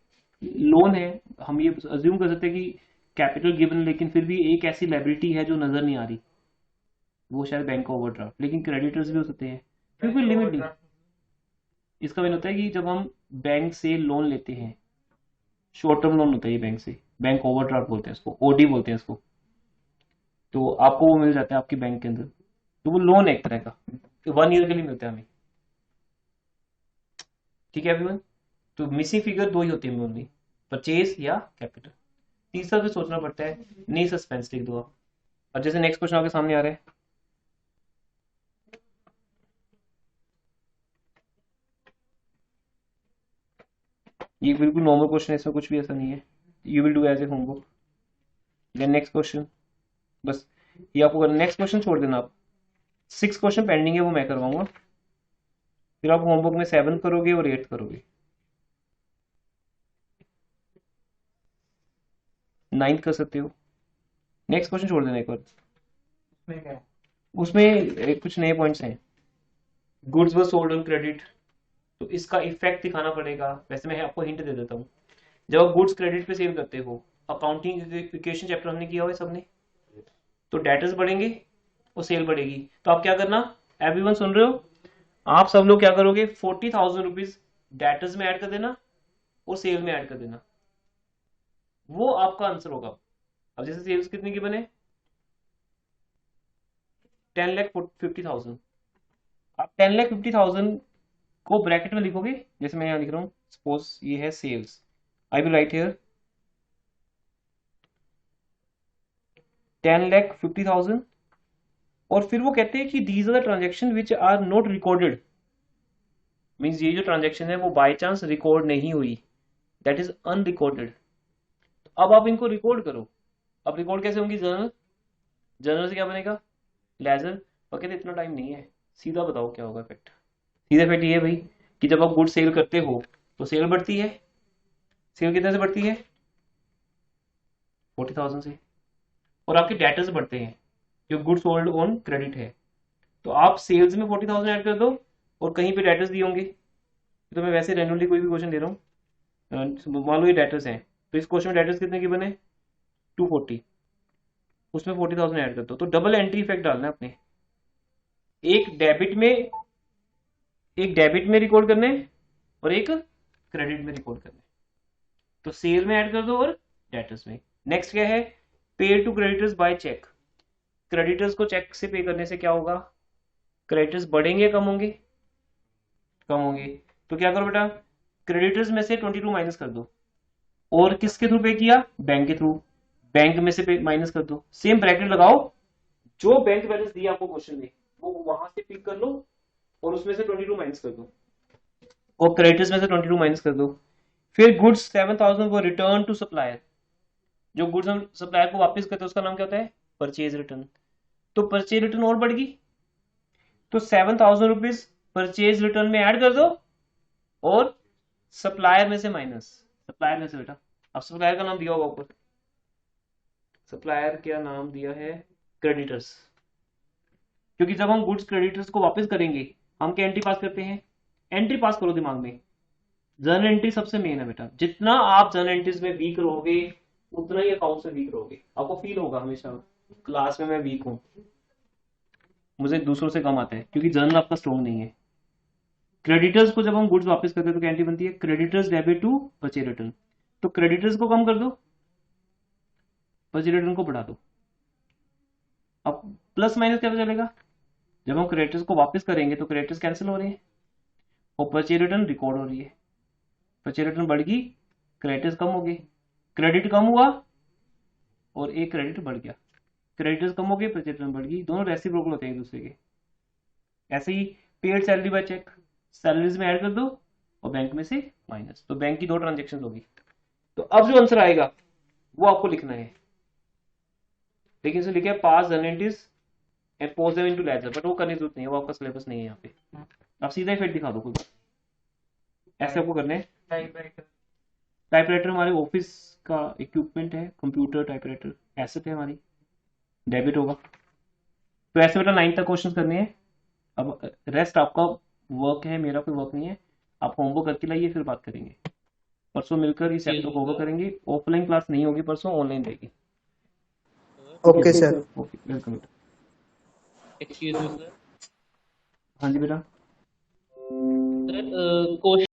लोन है, हम ये अज्यूम कर सकते हैं कि कैपिटल गिवन, लेकिन फिर भी एक ऐसी लायबिलिटी है जो नजर नहीं आ रही, वो शायद बैंक का ओवरड्राफ्ट। लेकिन क्रेडिटर्स भी हो सकते हैं, फिर कोई लिमिट नहीं। इसका मतलब होता है कि जब हम बैंक से लोन लेते हैं, शॉर्ट टर्म लोन होता है ये बैंक से, बैंक ओवरड्राफ्ट बोलते हैं इसको, ओडी बोलते हैं इसको। तो आपको वो मिल जाता है आपकी बैंक के अंदर, तो वो लोन है एक तरह का, 1 ईयर के लिए मिलता है हमें। ठीक है एवरीवन, तो मिसिंग फिगर दो ही होती है ओनली, परचेज या कैपिटल। तीसरा भी सोचना पड़ता है, नहीं सस्पेंस लिख दो आप। अब जैसे नेक्स्ट क्वेश्चन आपके सामने आ रहा है, ये बिल्कुल नॉर्मल क्वेश्चन है, इसमें कुछ भी ऐसा नहीं है, you will do as a homework. Then next question, बस ये आपको नेक्स्ट क्वेश्चन छोड़ देना आप। 6 क्वेश्चन पेंडिंग है, वो मैं करवाऊंगा। फिर आप होमवर्क में 7 करोगे और 8 करोगे। 9th कर सकते हो। नेक्स्ट क्वेश्चन छोड़ देना एक बार, उसमें क्या है? उसमें कुछ नए पॉइंट्स हैं। Goods were sold on credit, तो इसका इफेक्ट दिखाना पड़ेगा। वैसे मैं आपको हिंट दे देता हूँ, जब आप गुड्स क्रेडिट पे सेल करते हो, अकाउंटिंग इक्वेशन चैप्टर हमने किया हुआ है सबने, तो डेटर्स बढ़ेंगे और सेल बढ़ेगी। तो आप क्या करना, एवरीवन सुन रहे हो, आप सब लोग क्या करोगे, 40,000 रुपीज डेटर्स में ऐड कर देना और सेल में ऐड कर देना, वो आपका आंसर होगा। अब जैसे सेल्स कितने की बने, 10,50,000, आप 10,50,000 को ब्रैकेट में लिखोगे, जैसे मैं यहाँ लिख रहा हूँ, सपोज ये है sales, I will write here 10,50,000, और फिर वो कहते हैं कि these are the transaction which are not recorded, means ये जो ट्रांजेक्शन है वो बाय चांस रिकॉर्ड नहीं हुई, दैट इज अनरिकॉर्डेड। अब आप इनको रिकॉर्ड करो। अब रिकॉर्ड कैसे होंगी, जर्नल, जर्नल से क्या बनेगा, लेजर। और कहते इतना टाइम नहीं है, सीधा बताओ क्या होगा इफेक्ट। सीधा इफेक्ट ये है भाई कि जब आप गुड सेल करते हो तो सेल बढ़ती है। सेल कितने से बढ़ती है, 40,000 से, और आपके डेटर्स बढ़ते हैं जो गुड सोल्ड ऑन क्रेडिट है। तो आप सेल्स में 40,000 ऐड कर दो और कहीं पे डेटर्स दिए होंगे। तो मैं वैसे रैंडमली कोई भी क्वेश्चन दे रहा हूँ, मान लो ये डेटर्स हैं, तो इस क्वेश्चन में डेटर्स कितने की बने, 240, उसमें 40,000 ऐड कर दो। तो डबल एंट्री इफेक्ट डालना है अपने, एक डेबिट में रिकॉर्ड करने और एक क्रेडिट में रिकॉर्ड करने। तो सेल में ऐड कर दो और डेटर्स में। नेक्स्ट क्या है, pay to creditors by cheque. Creditors को चेक से पे करने से क्या होगा, क्रेडिटर्स बढ़ेंगे कम होंगे, कम होंगे। तो क्या करो बेटा, क्रेडिटर्स में से 22 माइनस कर दो, और किसके थ्रू पे किया, बैंक के थ्रू, बैंक में से माइनस कर दो। सेम ब्रैकेट लगाओ, जो बैंक बैलेंस दिया आपको क्वेश्चन में वो वहां से पिक कर लो और उसमें से 22 माइनस कर दो, और क्रेडिटर्स में से 22 माइनस कर दो। फिर गुड्स 7,000 वो रिटर्न टू सप्लायर, जो गुड्स हम सप्लायर को वापस करते हैं उसका नाम क्या होता है, परचेज रिटर्न। तो परचेज रिटर्न और बढ़ गई, तो 7,000 रुपीज परचेज रिटर्न में ऐड कर दो और सप्लायर में से माइनस, सप्लायर में से बेटा, अब सप्लायर का नाम दिया होगा ऊपर, सप्लायर क्या नाम दिया है, क्रेडिटर्स। क्योंकि जब हम गुड्स क्रेडिटर्स को वापस करेंगे हम क्या एंट्री पास करते हैं, एंट्री पास करो दिमाग में, जर्नल एंट्री सबसे मेन है बेटा। जितना आप जर्नल एंट्रीज में वीक रहोगे उतना ही अकाउंट में वीक रहोगे। आपको फील होगा हमेशा क्लास में मैं वीक हूँ, मुझे दूसरों से कम आता है, क्योंकि जर्नल आपका स्ट्रॉन्ग नहीं है। क्रेडिटर्स को जब हम गुड्स वापस करते हैं तो क्या एंट्री बनती है, creditors debit to purchase return. तो क्रेडिटर्स को कम कर दो, परचेज रिटर्न को बढ़ा दो। अब प्लस माइनस कैसे चलेगा, जब हम क्रेडिटर्स को वापस करेंगे तो क्रेडिटर्स कैंसिल हो रहे हैं और परचेज रिटर्न रिकॉर्ड हो रही है। परचेज रिटर्न बढ़ गई, क्रेडिटर्स कम हो गए, क्रेडिट कम हुआ और एक क्रेडिट बढ़ गया, क्रेडिटर्स कम हो गए, परचेज रिटर्न बढ़ गई, दोनों रेसिप्रोकल होते हैं एक दूसरे के। ऐसे ही paid salary by cheque, salaries में ऐड कर दो और बैंक में से माइनस, तो बैंक की 2 ट्रांजेक्शन होगी। तो अब जो आंसर आएगा वो आपको लिखना है, लेकिन इसे लिखा है pass journal entries and post them into ledger, but वो करने की जरूरत नहीं है, वो आपका सिलेबस नहीं है यहाँ पे। आप सीधा इफेक्ट दिखा दो, कोई ऐसे आपको करना है। टाइपराइटर हमारे ऑफिस का इक्विपमेंट है, कंप्यूटर टाइपराइटर एसेट है हमारी, डेबिट होगा। तो ऐसे बेटा 9 तक क्वेश्चन करने हैं। अब रेस्ट आपका वर्क है, मेरा कोई वर्क नहीं है, आप होमवर्क करके लाइए, फिर बात करेंगे। परसों मिलकर इस चैप्टर को कवर करेंगे। ऑफलाइन क्लास नहीं होगी परसों, ऑनलाइन रहेगी। Okay, sir. Okay, welcome. Excuse me sir, हाँ जी बेटा। Sir question